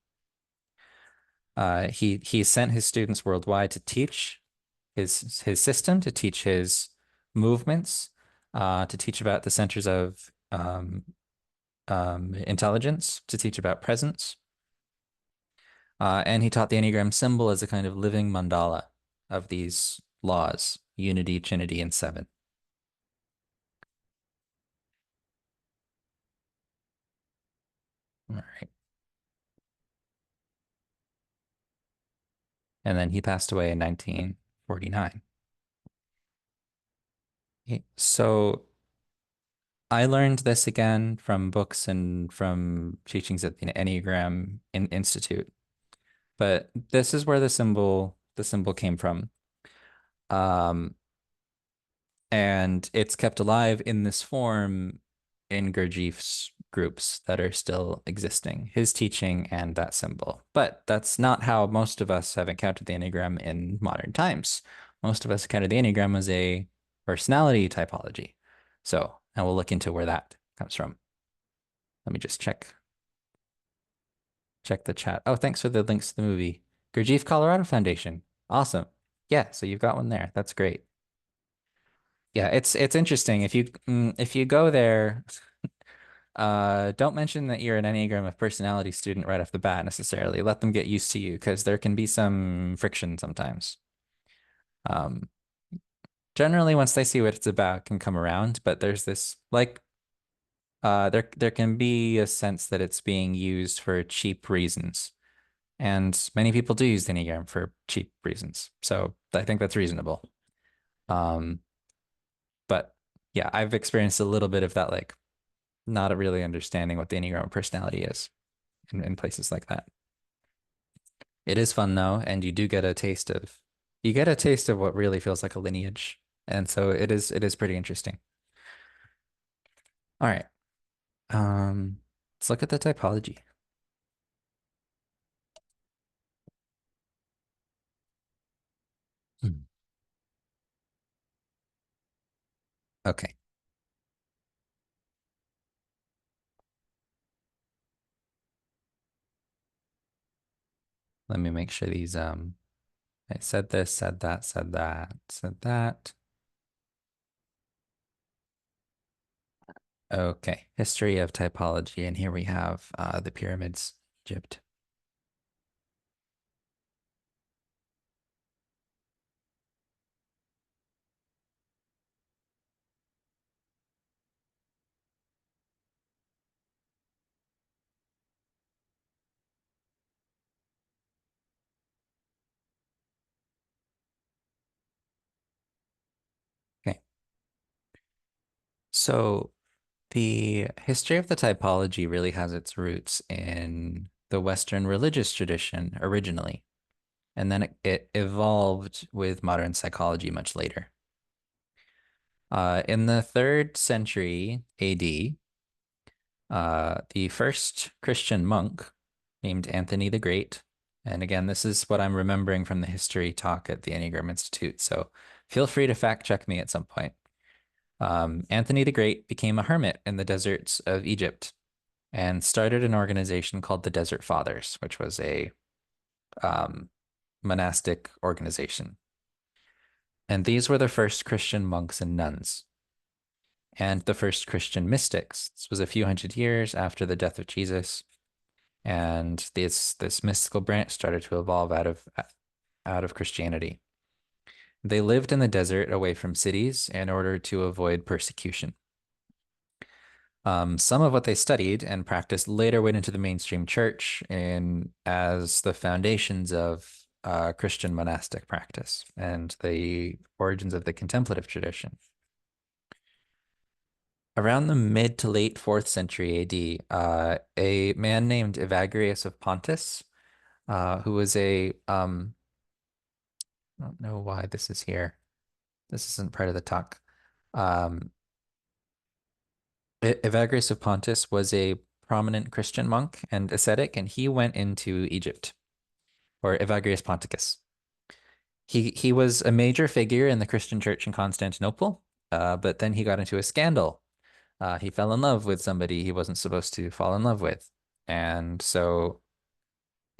He sent his students worldwide to teach his system, to teach his movements, to teach about the centers of intelligence, to teach about presence. And he taught the Enneagram symbol as a kind of living mandala of these laws: unity, trinity, and seven. All right. And then he passed away in 1949. So I learned this again from books and from teachings at the Enneagram Institute. But this is where the symbol came from. And it's kept alive in this form in Gurdjieff's groups that are still existing, his teaching and that symbol. But that's not how most of us have encountered the Enneagram in modern times. Most of us encountered the Enneagram as a personality typology. So, and we'll look into where that comes from. Let me just check the chat. Oh, thanks for the links to the movie. Gurdjieff Colorado Foundation. Awesome. Yeah, so you've got one there. That's great. Yeah, it's interesting. If you go there, don't mention that you're an Enneagram of Personality student right off the bat necessarily. Let them get used to you, because there can be some friction sometimes. Generally, once they see what it's about, can come around, but there's this like there can be a sense that it's being used for cheap reasons. And many people do use the Enneagram for cheap reasons. So I think that's reasonable. But yeah, I've experienced a little bit of that like not really understanding what the Enneagram of personality is in places like that. It is fun though, and you get a taste of what really feels like a lineage. And so it is pretty interesting. All right. Let's look at the typology. Hmm. Okay. Let me make sure these I said this, said that, said that, said that. Okay, history of typology, and here we have the pyramids, Egypt. Okay, so the history of the typology really has its roots in the Western religious tradition originally, and then it evolved with modern psychology much later. In the 3rd century AD, the first Christian monk named Anthony the Great, and again, this is what I'm remembering from the history talk at the Enneagram Institute, so feel free to fact check me at some point. Anthony the Great became a hermit in the deserts of Egypt and started an organization called the Desert Fathers, which was a monastic organization. And these were the first Christian monks and nuns and the first Christian mystics. This was a few hundred years after the death of Jesus. And this mystical branch started to evolve out of Christianity. They lived in the desert away from cities in order to avoid persecution. Some of what they studied and practiced later went into the mainstream church as the foundations of Christian monastic practice and the origins of the contemplative tradition. Around the mid to late 4th century AD, a man named Evagrius of Pontus, who was I don't know why this is here. This isn't part of the talk. Um, Evagrius of Pontus was a prominent Christian monk and ascetic, and he went into Egypt, or Evagrius Ponticus. He was a major figure in the Christian church in Constantinople, but then he got into a scandal. He fell in love with somebody he wasn't supposed to fall in love with. And so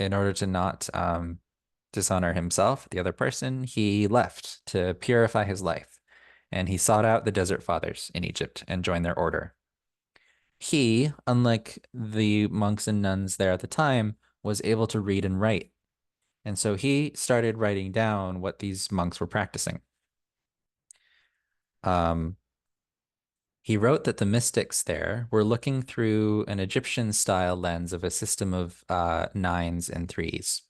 in order to not dishonor himself, the other person, he left to purify his life. And he sought out the Desert Fathers in Egypt and joined their order. He, unlike the monks and nuns there at the time, was able to read and write. And so he started writing down what these monks were practicing. He wrote that the mystics there were looking through an Egyptian style lens of a system of nines and threes.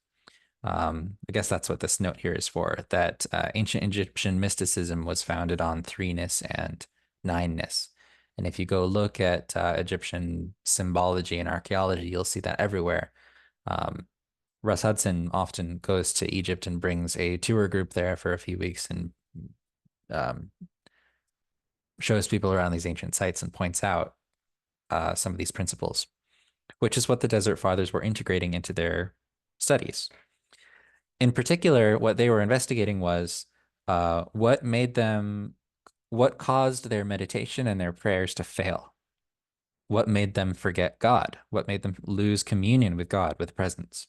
I guess that's what this note here is for, that ancient Egyptian mysticism was founded on threeness and nineness. And if you go look at Egyptian symbology and archaeology, you'll see that everywhere. Russ Hudson often goes to Egypt and brings a tour group there for a few weeks and shows people around these ancient sites and points out some of these principles, which is what the Desert Fathers were integrating into their studies. In particular, what they were investigating was what caused their meditation and their prayers to fail? What made them forget God? What made them lose communion with God, with presence?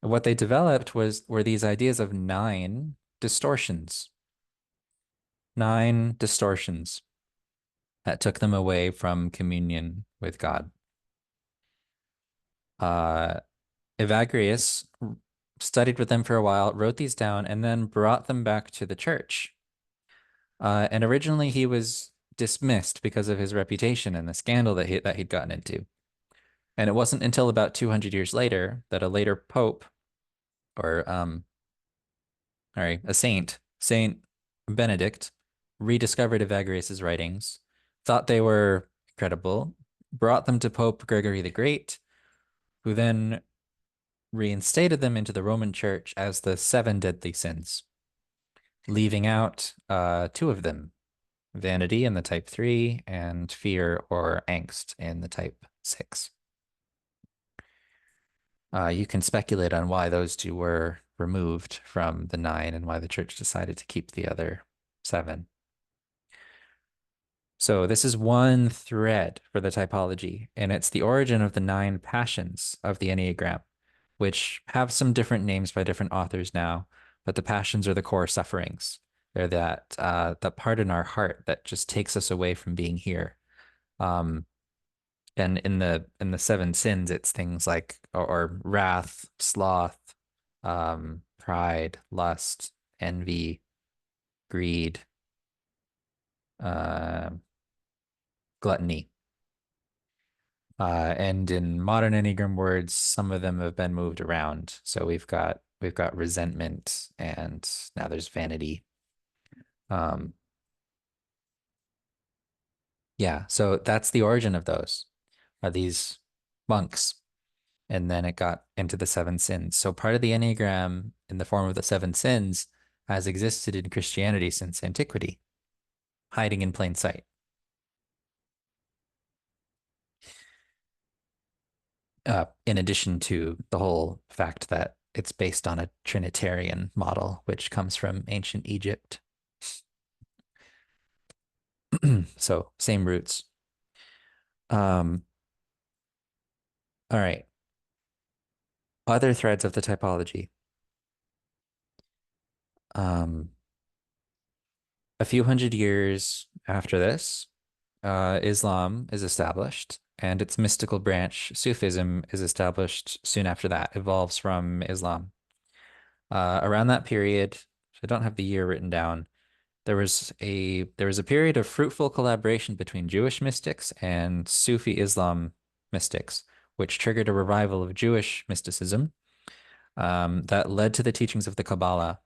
And what they developed were these ideas of 9 distortions. 9 distortions that took them away from communion with God. Evagrius studied with them for a while, wrote these down, and then brought them back to the church. And originally he was dismissed because of his reputation and the scandal that he'd gotten into. And it wasn't until about 200 years later that a later pope, or a saint, Saint Benedict, rediscovered Evagrius's writings, thought they were credible, brought them to Pope Gregory the Great, who then reinstated them into the Roman Church as the 7 deadly sins, leaving out 2 of them, vanity in the type 3 and fear or angst in the type 6. You can speculate on why those 2 were removed from the 9 and why the church decided to keep the other 7. So this is one thread for the typology, and it's the origin of the 9 passions of the Enneagram, which have some different names by different authors now, but the passions are the core sufferings. They're that part in our heart that just takes us away from being here. And in the 7 sins, it's things like or wrath, sloth, pride, lust, envy, greed, gluttony. And in modern Enneagram words, some of them have been moved around. So we've got resentment, and now there's vanity. Yeah, so that's the origin of those, are these monks. And then it got into the 7 sins. So part of the Enneagram in the form of the 7 sins has existed in Christianity since antiquity, hiding in plain sight. In addition to the whole fact that it's based on a Trinitarian model, which comes from ancient Egypt. So same roots. All right. Other threads of the typology. A few hundred years after this, Islam is established, and its mystical branch, Sufism, is established soon after that, evolves from Islam. Around that period, I don't have the year written down, there was a period of fruitful collaboration between Jewish mystics and Sufi Islam mystics, which triggered a revival of Jewish mysticism that led to the teachings of the Kabbalah,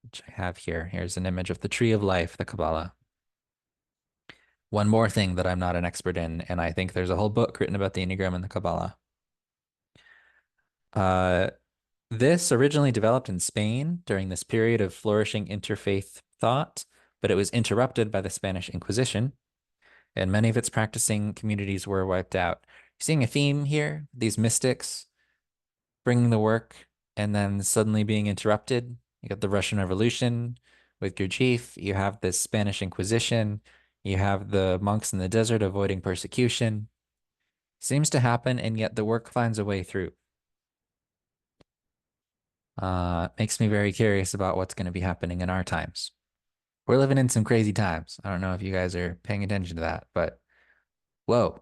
which I have here. Here's an image of the tree of life, the Kabbalah. One more thing that I'm not an expert in, and I think there's a whole book written about the Enneagram and the Kabbalah. This originally developed in Spain during this period of flourishing interfaith thought, but it was interrupted by the Spanish Inquisition, and many of its practicing communities were wiped out. Seeing a theme here, these mystics bringing the work and then suddenly being interrupted. You got the Russian Revolution with Gurdjieff, you have the Spanish Inquisition, you have the monks in the desert avoiding persecution. Seems to happen, and yet the work finds a way through. Makes me very curious about what's going to be happening in our times. We're living in some crazy times. I don't know if you guys are paying attention to that, but whoa.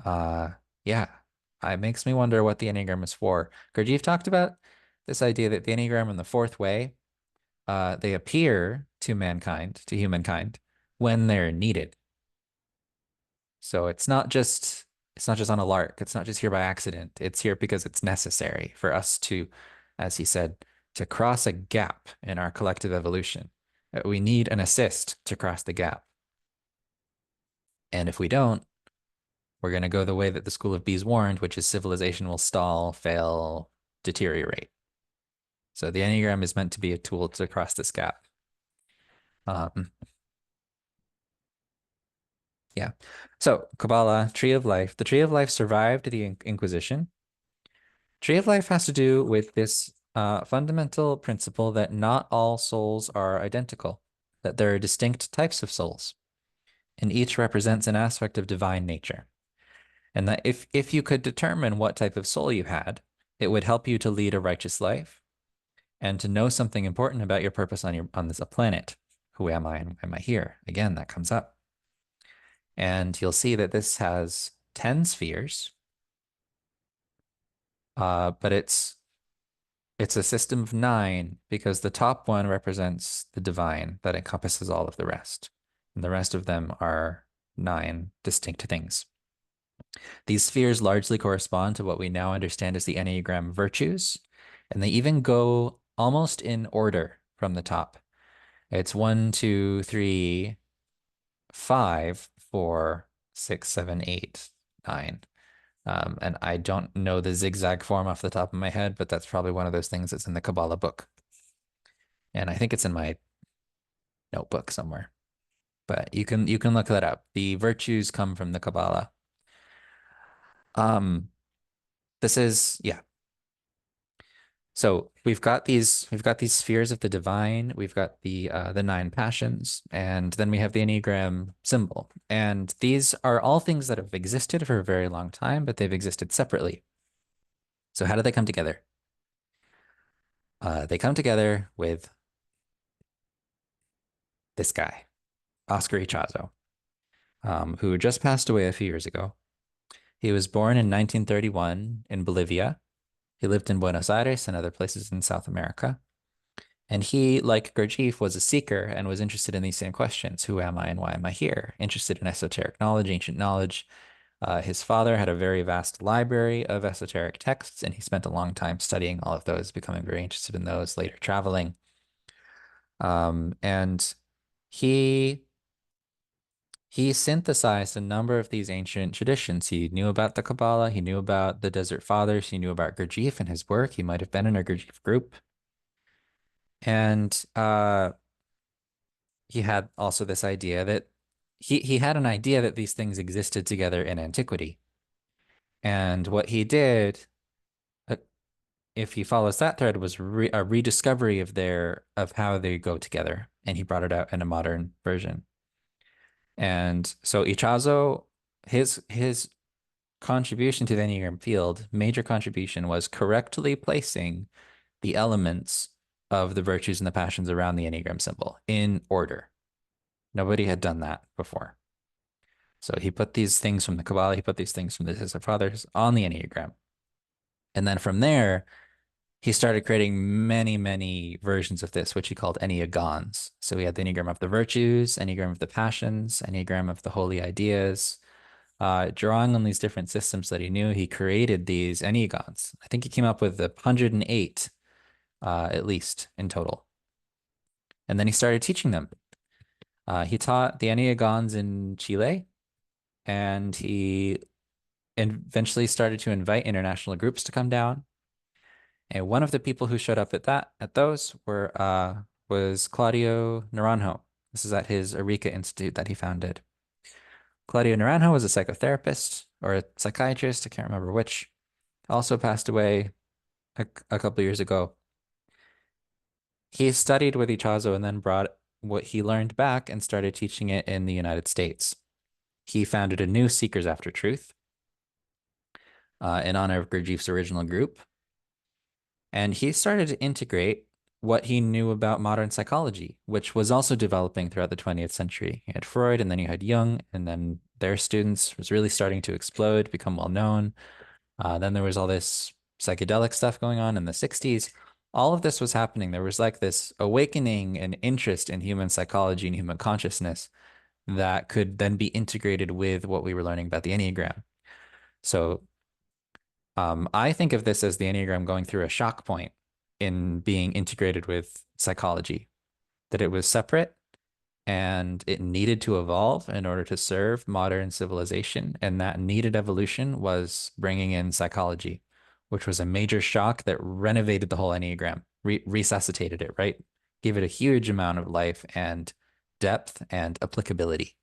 Yeah, it makes me wonder what the Enneagram is for. Gurdjieff talked about this idea that the Enneagram in the 4th way, they appear to mankind, to humankind, when they're needed. So it's not just on a lark. It's not just here by accident. It's here because it's necessary for us to, as he said, to cross a gap in our collective evolution. We need an assist to cross the gap. And if we don't, we're going to go the way that the School of Bees warned, which is civilization will stall, fail, deteriorate. So the Enneagram is meant to be a tool to cross this gap. Yeah. So Kabbalah, Tree of Life. The Tree of Life survived the Inquisition. Tree of Life has to do with this fundamental principle that not all souls are identical, that there are distinct types of souls, and each represents an aspect of divine nature. And that if you could determine what type of soul you had, it would help you to lead a righteous life and to know something important about your purpose on this planet. Who am I and why am I here? Again, that comes up. And you'll see that this has 10 spheres, but it's a system of 9 because the top one represents the divine that encompasses all of the rest. And the rest of them are 9 distinct things. These spheres largely correspond to what we now understand as the Enneagram virtues, and they even go almost in order from the top. It's 1, 2, 3, 5, 4, 6, 7, 8, 9. And I don't know the zigzag form off the top of my head, but that's probably one of those things that's in the Kabbalah book. And I think it's in my notebook somewhere. But you can look that up. The virtues come from the Kabbalah. This is, yeah. So we've got these spheres of the divine, we've got the 9 passions, and then we have the Enneagram symbol. And these are all things that have existed for a very long time, but they've existed separately. So how do they come together? They come together with this guy, Oscar Ichazo, who just passed away a few years ago. He was born in 1931 in Bolivia. He lived in Buenos Aires and other places in South America. And he, like Gurdjieff, was a seeker and was interested in these same questions. Who am I and why am I here? Interested in esoteric knowledge, ancient knowledge. His father had a very vast library of esoteric texts, and he spent a long time studying all of those, becoming very interested in those, later traveling. And he synthesized a number of these ancient traditions. He knew about the Kabbalah, he knew about the Desert Fathers, he knew about Gurdjieff and his work. He might have been in a Gurdjieff group. And he had also this idea that he had an idea that these things existed together in antiquity. And what he did, uh, if he follows that thread, was a rediscovery of how they go together. And he brought it out in a modern version. And so Ichazo, his contribution to the Enneagram field, major contribution, was correctly placing the elements of the virtues and the passions around the Enneagram symbol in order. Nobody had done that before. So he put these things from the Kabbalah, he put these things from the Desert Fathers on the Enneagram. And then from there, he started creating many, many versions of this, which he called Enneagons. So we had the Enneagram of the virtues, Enneagram of the passions, Enneagram of the holy ideas. Drawing on these different systems that he knew, he created these Enneagons. I think he came up with 108, at least, in total. And then he started teaching them. He taught the Enneagons in Chile, and he eventually started to invite international groups to come down. And one of the people who showed up at those was Claudio Naranjo. This is at his Eureka Institute that he founded. Claudio Naranjo was a psychotherapist or a psychiatrist, I can't remember which, also passed away a couple years ago. He studied with Ichazo and then brought what he learned back and started teaching it in the United States. He founded a new Seekers After Truth in honor of Gurdjieff's original group. And he started to integrate what he knew about modern psychology, which was also developing throughout the 20th century. You had Freud, and then you had Jung, and then their students was really starting to explode, become well known. Then there was all this psychedelic stuff going on in the 60s. All of this was happening. There was like this awakening and interest in human psychology and human consciousness that could then be integrated with what we were learning about the Enneagram. So I think of this as the Enneagram going through a shock point in being integrated with psychology, that it was separate and it needed to evolve in order to serve modern civilization. And that needed evolution was bringing in psychology, which was a major shock that renovated the whole Enneagram, resuscitated it, right? Gave it a huge amount of life and depth and applicability.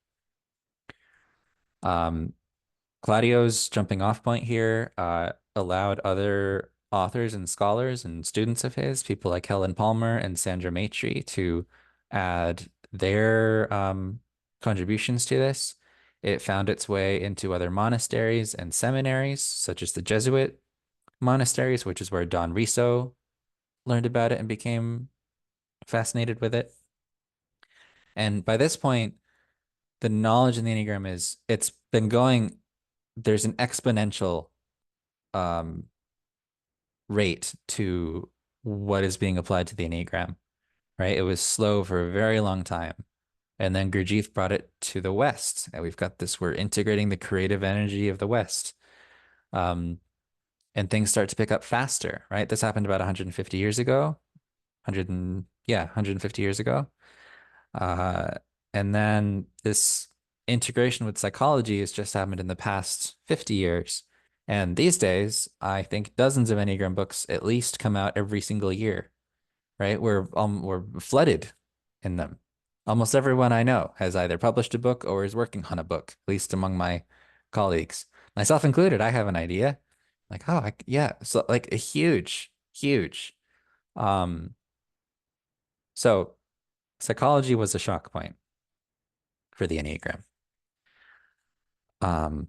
Claudio's jumping off point here allowed other authors and scholars and students of his, people like Helen Palmer and Sandra Maitre, to add their contributions to this. It found its way into other monasteries and seminaries, such as the Jesuit monasteries, which is where Don Riso learned about it and became fascinated with it. And by this point, the knowledge in the Enneagram it's been going, there's an exponential rate to what is being applied to the Enneagram, right? It was slow for a very long time. And then Gurdjieff brought it to the West. And we've got this, we're integrating the creative energy of the West. And things start to pick up faster, right? This happened about 150 years ago. 150 years ago. Uh, and then this integration with psychology has just happened in the past 50 years. And these days, I think dozens of Enneagram books at least come out every single year, right? We're flooded in them. Almost everyone I know has either published a book or is working on a book, at least among my colleagues, myself included. I have an idea, like, oh, yeah, so like a huge, huge. Um, so psychology was a shock point for the Enneagram. Um,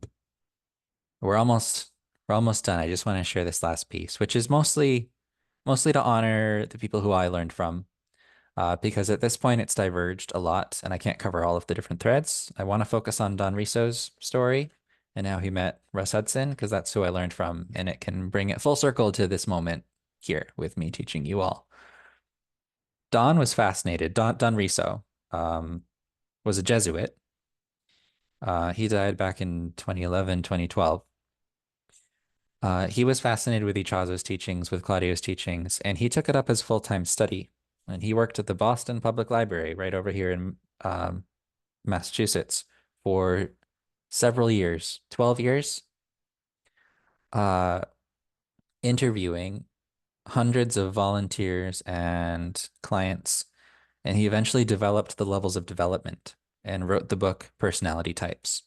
we're almost we're almost done. I just want to share this last piece, which is mostly to honor the people who I learned from. Because at this point it's diverged a lot and I can't cover all of the different threads. I want to focus on Don Risso's story and how he met Russ Hudson, because that's who I learned from, and it can bring it full circle to this moment here with me teaching you all. Don was fascinated. Don Risso was a Jesuit. He died back in 2011, 2012. He was fascinated with Ichazo's teachings, with Claudio's teachings, and he took it up as full-time study. And he worked at the Boston Public Library right over here in Massachusetts for several years, 12 years, uh, interviewing hundreds of volunteers and clients. And he eventually developed the levels of development and wrote the book Personality Types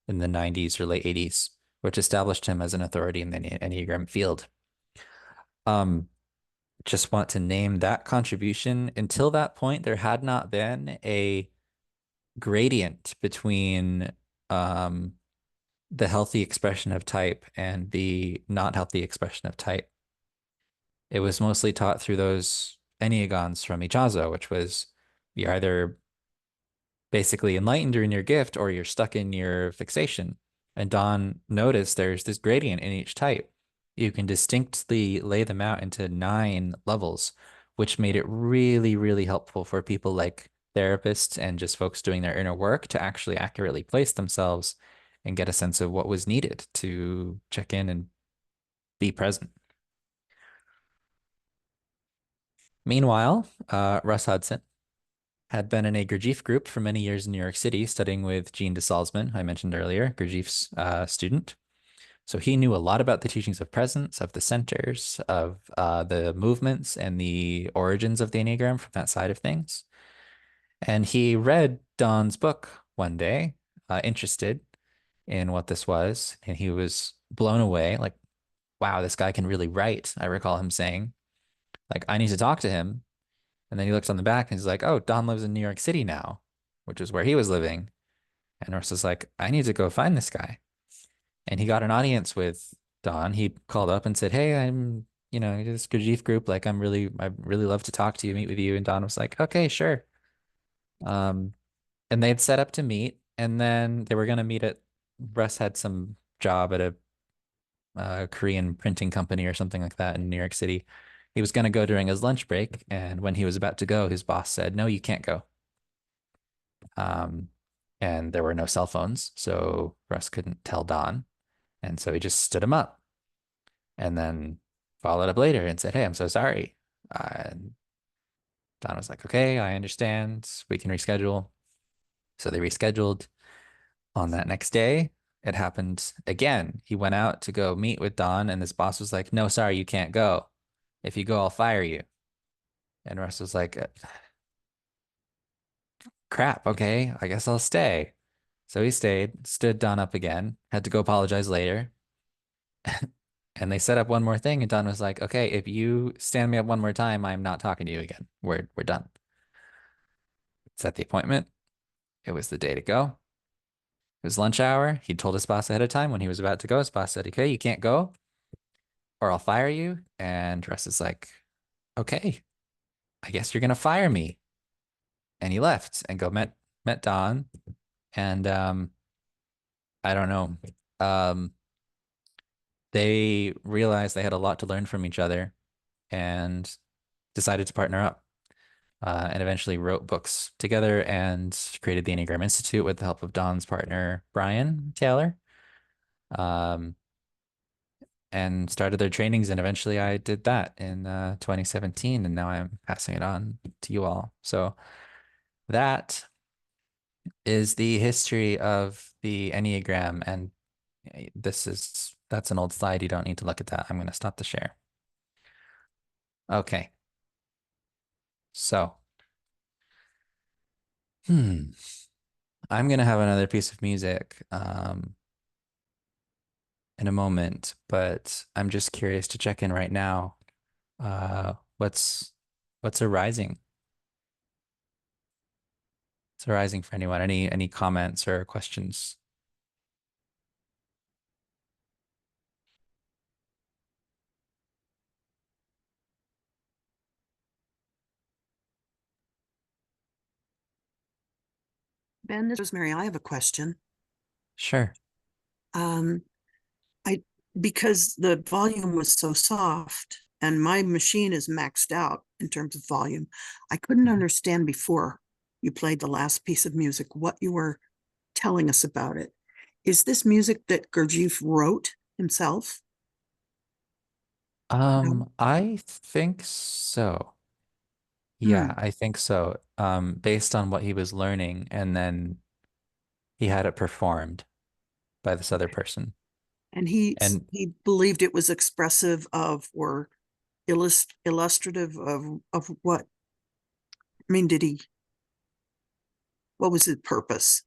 in the 90s or late 80s, which established him as an authority in the Enneagram field. Just want to name that contribution. Until that point, there had not been a gradient between the healthy expression of type and the not healthy expression of type. It was mostly taught through those enneagons from Ichazo, which was you're either basically enlightened or in your gift, or you're stuck in your fixation. And Don noticed there's this gradient in each type. You can distinctly lay them out into 9 levels, which made it really, really helpful for people like therapists and just folks doing their inner work to actually accurately place themselves and get a sense of what was needed to check in and be present. Meanwhile, Russ Hudson had been in a Gurdjieff group for many years in New York City, studying with Jean de Salzman, I mentioned earlier, Gurdjieff's student. So he knew a lot about the teachings of presence, of the centers, of the movements and the origins of the Enneagram from that side of things. And he read Don's book one day, interested in what this was, and he was blown away, like, wow, this guy can really write. I recall him saying, like, I need to talk to him. And then he looks on the back and he's like, oh, Don lives in New York City now, which is where he was living. And Russ was like, I need to go find this guy. And he got an audience with Don. He called up and said, hey, I'm, this Gurdjieff group. Like, I really love to talk to you, meet with you. And Don was like, okay, sure. And they'd set up to meet. And then they were going to meet at, Russ had some job at a Korean printing company or something like that in New York City. He was going to go during his lunch break. And when he was about to go, his boss said, no, you can't go. And there were no cell phones. So Russ couldn't tell Don. And so he just stood him up and then followed up later and said, hey, I'm so sorry. And Don was like, okay, I understand. We can reschedule. So they rescheduled. On that next day, it happened again. He went out to go meet with Don, and his boss was like, no, sorry, you can't go. If you go, I'll fire you. And Russ was like, crap, okay, I guess I'll stay. So he stayed, stood Don up again, had to go apologize later. And they set up one more thing, and Don was like, okay, if you stand me up one more time, I'm not talking to you again. We're done. Set the appointment. It was the day to go. It was lunch hour. He told his boss ahead of time when he was about to go. His boss said, okay, you can't go or I'll fire you. And Russ is like, okay, I guess you're gonna fire me. And he left and met Don. And I don't know. They realized they had a lot to learn from each other and decided to partner up. And eventually wrote books together and created the Enneagram Institute with the help of Don's partner, Brian Taylor. And started their trainings. And eventually I did that in 2017. And now I'm passing it on to you all. So that is the history of the Enneagram. And that's an old slide. You don't need to look at that. I'm going to stop the share. Okay. So, I'm going to have another piece of music in a moment, but I'm just curious to check in right now. What's arising? What's arising for anyone? Any comments or questions? Ben, this is Mary. I have a question. Sure. Because the volume was so soft and my machine is maxed out in terms of volume, I couldn't understand before you played the last piece of music what you were telling us about it. Is this music that Gurdjieff wrote himself? No. I think so. Yeah, I think so. Based on what he was learning, and then he had it performed by this other person. And he And believed it was expressive of or illustrative of what? I mean, what was his purpose?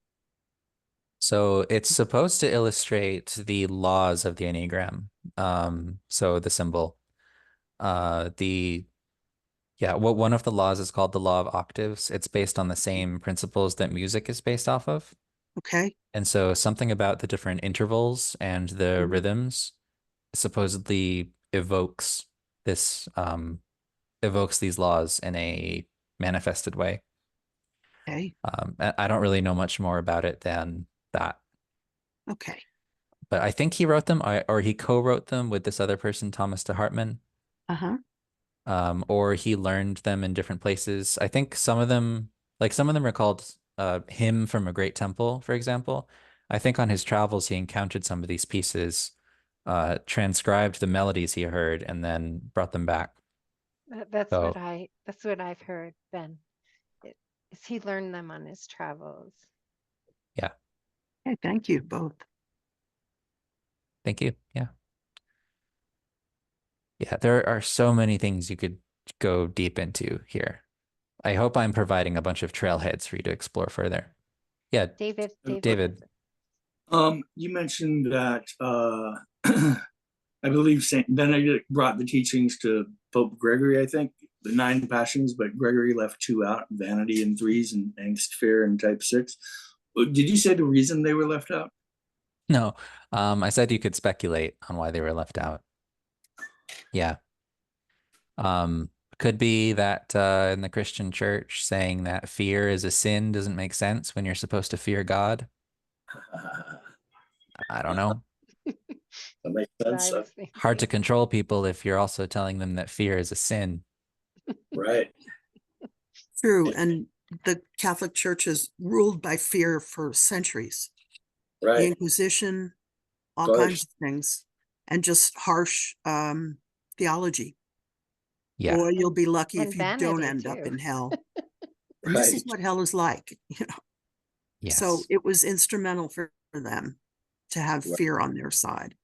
so it's supposed to illustrate the laws of the Enneagram. So the symbol, one of the laws is called the law of octaves. It's based on the same principles that music is based off of. Okay. And so something about the different intervals and the rhythms supposedly this, evokes these laws in a manifested way. Okay. I don't really know much more about it than that. Okay. But I think he wrote them, or he co-wrote them with this other person, Thomas de Hartmann. Uh-huh. Or he learned them in different places. I think some of them are called Hymn from a Great Temple, for example. I think on his travels, he encountered some of these pieces, transcribed the melodies he heard, and then brought them back. That's So what I've heard, Ben. Is he learned them on his travels. yeah, Okay, thank you both. thank you. Yeah. Yeah, there are so many things you could go deep into here. I hope I'm providing a bunch of trailheads for you to explore further. Yeah, David. David. You mentioned that I believe Saint Benedict brought the teachings to Pope Gregory, I think, the 9 passions, but Gregory left 2 out, vanity and threes and angst, fear and type 6. Did you say the reason they were left out? No, I said you could speculate on why they were left out. Yeah. Could be that in the Christian church saying that fear is a sin doesn't make sense when you're supposed to fear God. I don't know. That makes sense. Hard to control people if you're also telling them that fear is a sin. Right. True. And the Catholic Church is ruled by fear for centuries. Right. The Inquisition, all kinds of things, and just harsh theology. Yeah. Boy, you'll be lucky And if you don't vanity, end up too. in hell. And this is what hell is like, Yes. So it was instrumental for them to have fear on their side.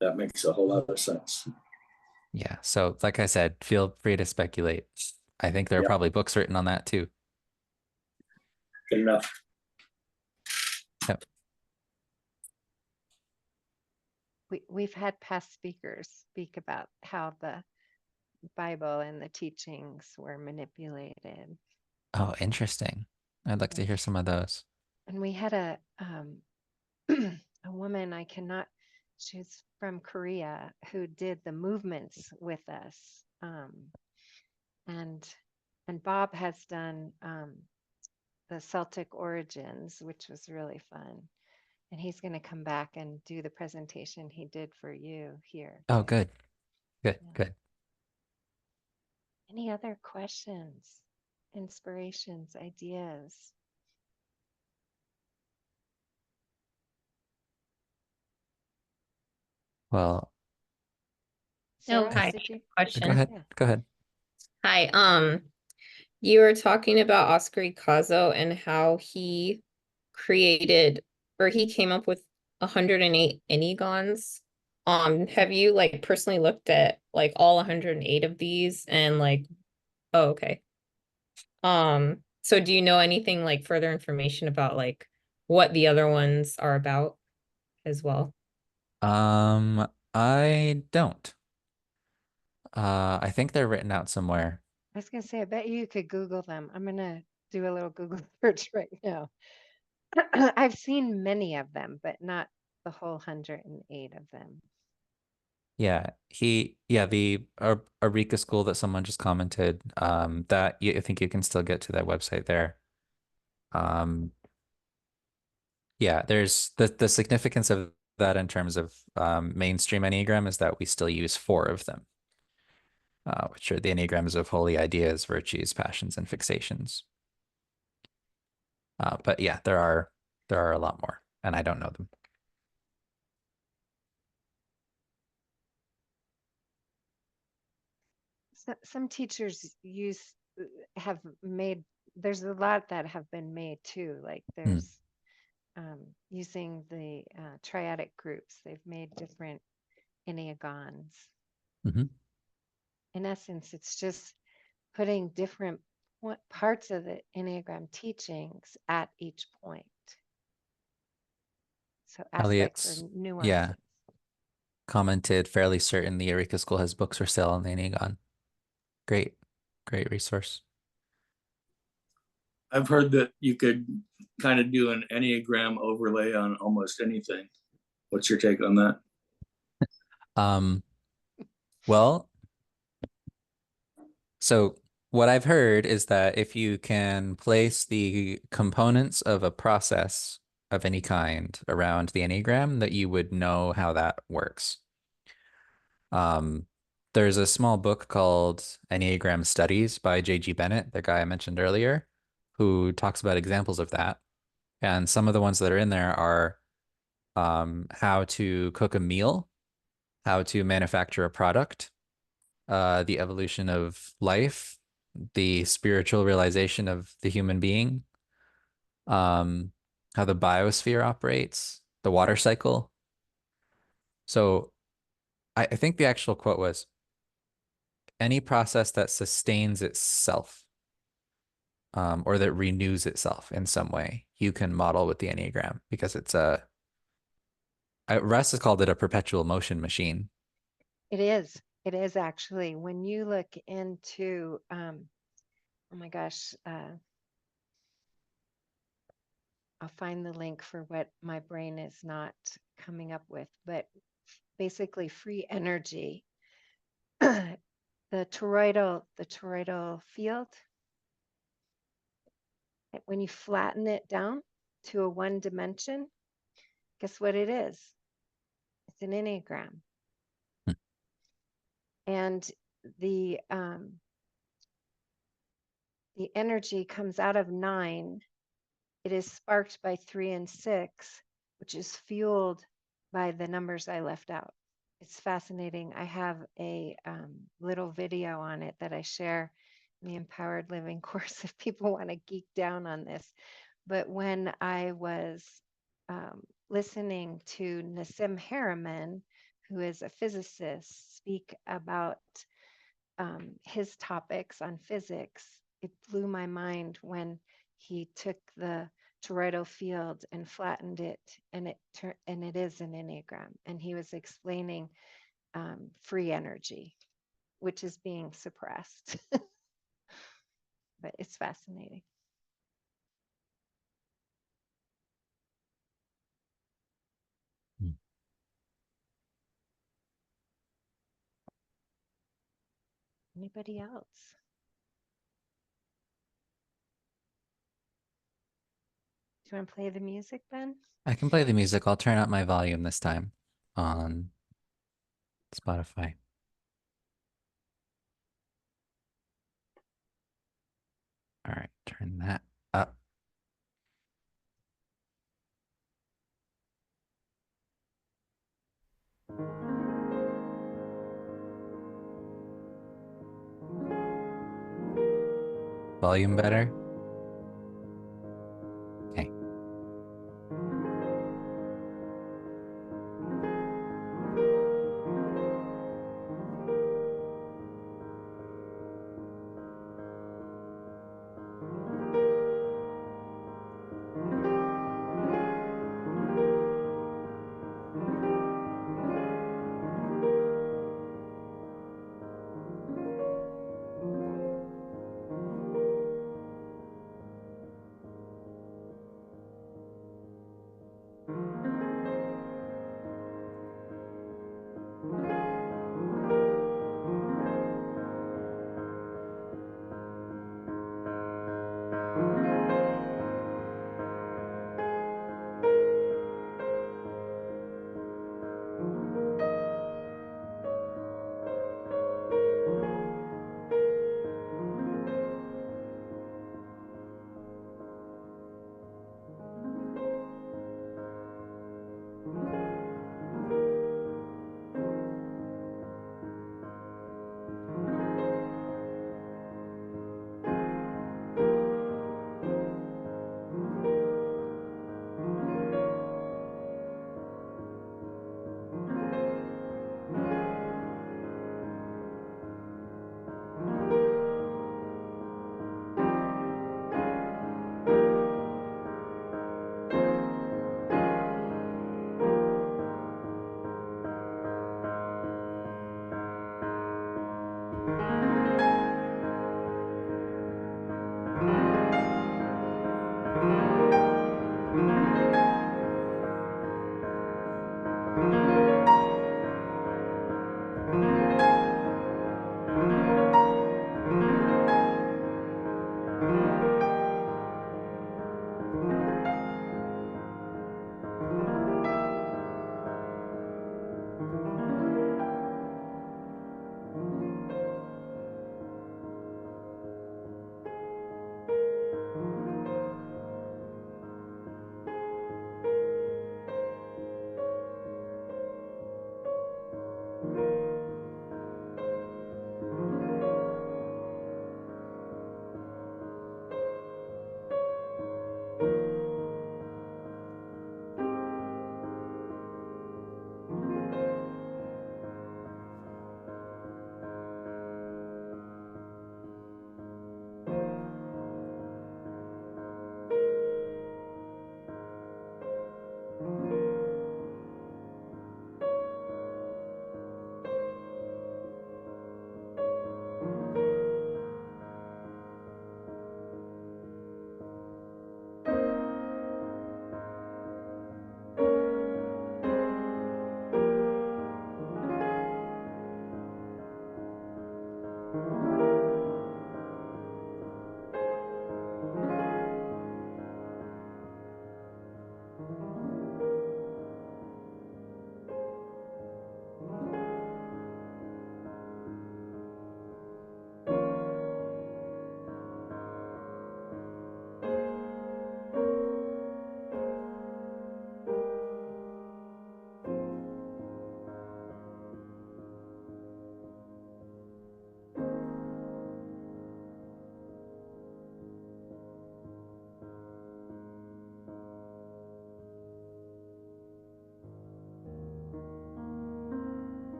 That makes a whole lot of sense. Yeah. So like I said, feel free to speculate. I think there are probably books written on that too. Good enough. Yep. We've had past speakers speak about how the Bible and the teachings were manipulated. Oh, interesting. I'd like to hear some of those. And we had a a woman, she's from Korea, who did the movements with us. And Bob has done the Celtic origins, which was really fun. And he's going to come back and do the presentation he did for you here. Oh, good. Good, good. Any other questions, inspirations, ideas? Well, Sarah, hi. did you? Question. go ahead. Yeah. Go ahead. Hi. You were talking about Oscar Icazo and how he created or he came up with 108 Enneagons. Have you like personally looked at like all 108 of these and like, oh, okay. So do you know anything like further information about like what the other ones are about as well? I don't. I think they're written out somewhere. I was gonna say, I bet you could Google them. I'm gonna do a little Google search right now. I've seen many of them, but not the whole 108 of them. Yeah, the Eureka School that someone just commented, I think you can still get to that website there. Um, yeah, there's the significance of that in terms of mainstream Enneagram is that we still use four of them, which are the Enneagrams of holy ideas, virtues, passions, and fixations. But yeah, there are a lot more, and I don't know them. Some teachers have made, there's a lot that have been made too. Like there's using the triadic groups, they've made different Enneagons. In essence, it's just putting different parts of the Enneagram teachings at each point. So aspects or nuances. Yeah, commented fairly certain the Eureka School has books for sale on the Enneagon. Great resource. I've heard that you could kind of do an Enneagram overlay on almost anything. What's your take on that? Well, so what I've heard is that if you can place the components of a process of any kind around the Enneagram, that you would know how that works. There's a small book called Enneagram Studies by J.G. Bennett, the guy I mentioned earlier, who talks about examples of that. And some of the ones that are in there are how to cook a meal, how to manufacture a product, the evolution of life, the spiritual realization of the human being, how the biosphere operates, the water cycle. So I think the actual quote was, any process that sustains itself, or that renews itself in some way, you can model with the Enneagram because it's Russ has called it a perpetual motion machine. It is. It is actually. When you look into, oh my gosh, I'll find the link for what my brain is not coming up with, but basically free energy. the toroidal field, when you flatten it down to a one dimension, guess what it is? It's an Enneagram. And the energy comes out of 9. It is sparked by 3 and 6, which is fueled by the numbers I left out. It's fascinating. I have a little video on it that I share in the Empowered Living course if people want to geek down on this. But when I was listening to Nassim Haramein, who is a physicist, speak about his topics on physics, it blew my mind when he took the toroidal field and flattened it, and it is an Enneagram. And he was explaining free energy, which is being suppressed. But it's fascinating. Anybody else? Do you want to play the music, Ben? I can play the music. I'll turn up my volume this time on Spotify. All right, turn that up. volume better? Okay.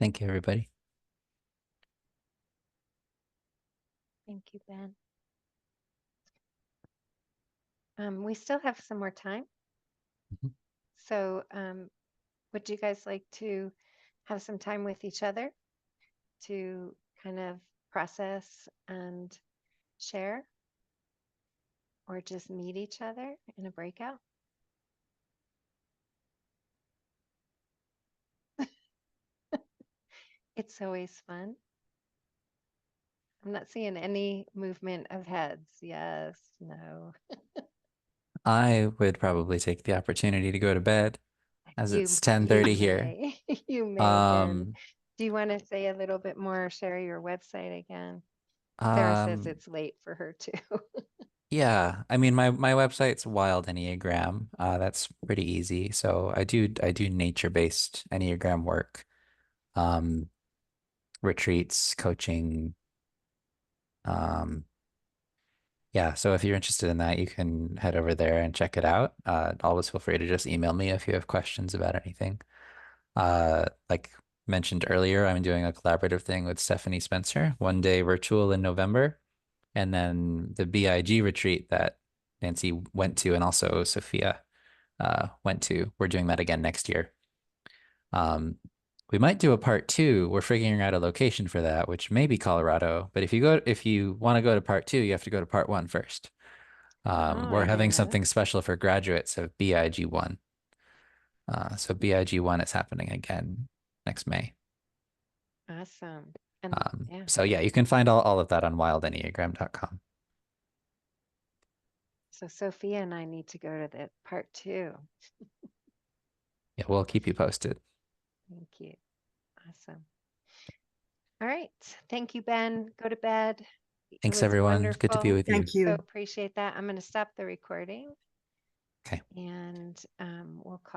Thank you, everybody. Thank you, Ben. We still have some more time. Mhm. So would you guys like to have some time with each other to kind of process and share, or just meet each other in a breakout? It's always fun. I'm not seeing any movement of heads. Yes, no. I would probably take the opportunity to go to bed as You it's 10:30 here. may. You may, Ben. Um, Do you want to say a little bit more, share your website again? Sarah says um, it's late for her too. yeah, I mean my website's Wild Enneagram. That's pretty easy. So I do nature-based Enneagram work, um, retreats, coaching. Um, yeah, so if you're interested in that, you can head over there and check it out. Always feel free to just email me if you have questions about anything. Like mentioned earlier, I'm doing a collaborative thing with Stephanie Spencer, 1 day virtual in November. And then the BIG retreat that Nancy went to and also Sophia went to, we're doing that again next year. We might do a part 2. We're figuring out a location for that, which may be Colorado. But if you want to go to part 2, you have to go to part 1 first. We're having something special for graduates of BIG1. So BIG1 is happening again next May. Awesome. And yeah. So yeah, you can find all of that on wildenneagram.com. So Sophia and I need to go to the part 2. Yeah, we'll keep you posted. Thank you. Awesome. All right. Thank you, Ben. Go to bed. It Thanks, was everyone. Good to be wonderful. with you. Thank you. So appreciate that. I'm going to stop the recording. Okay. And we'll call.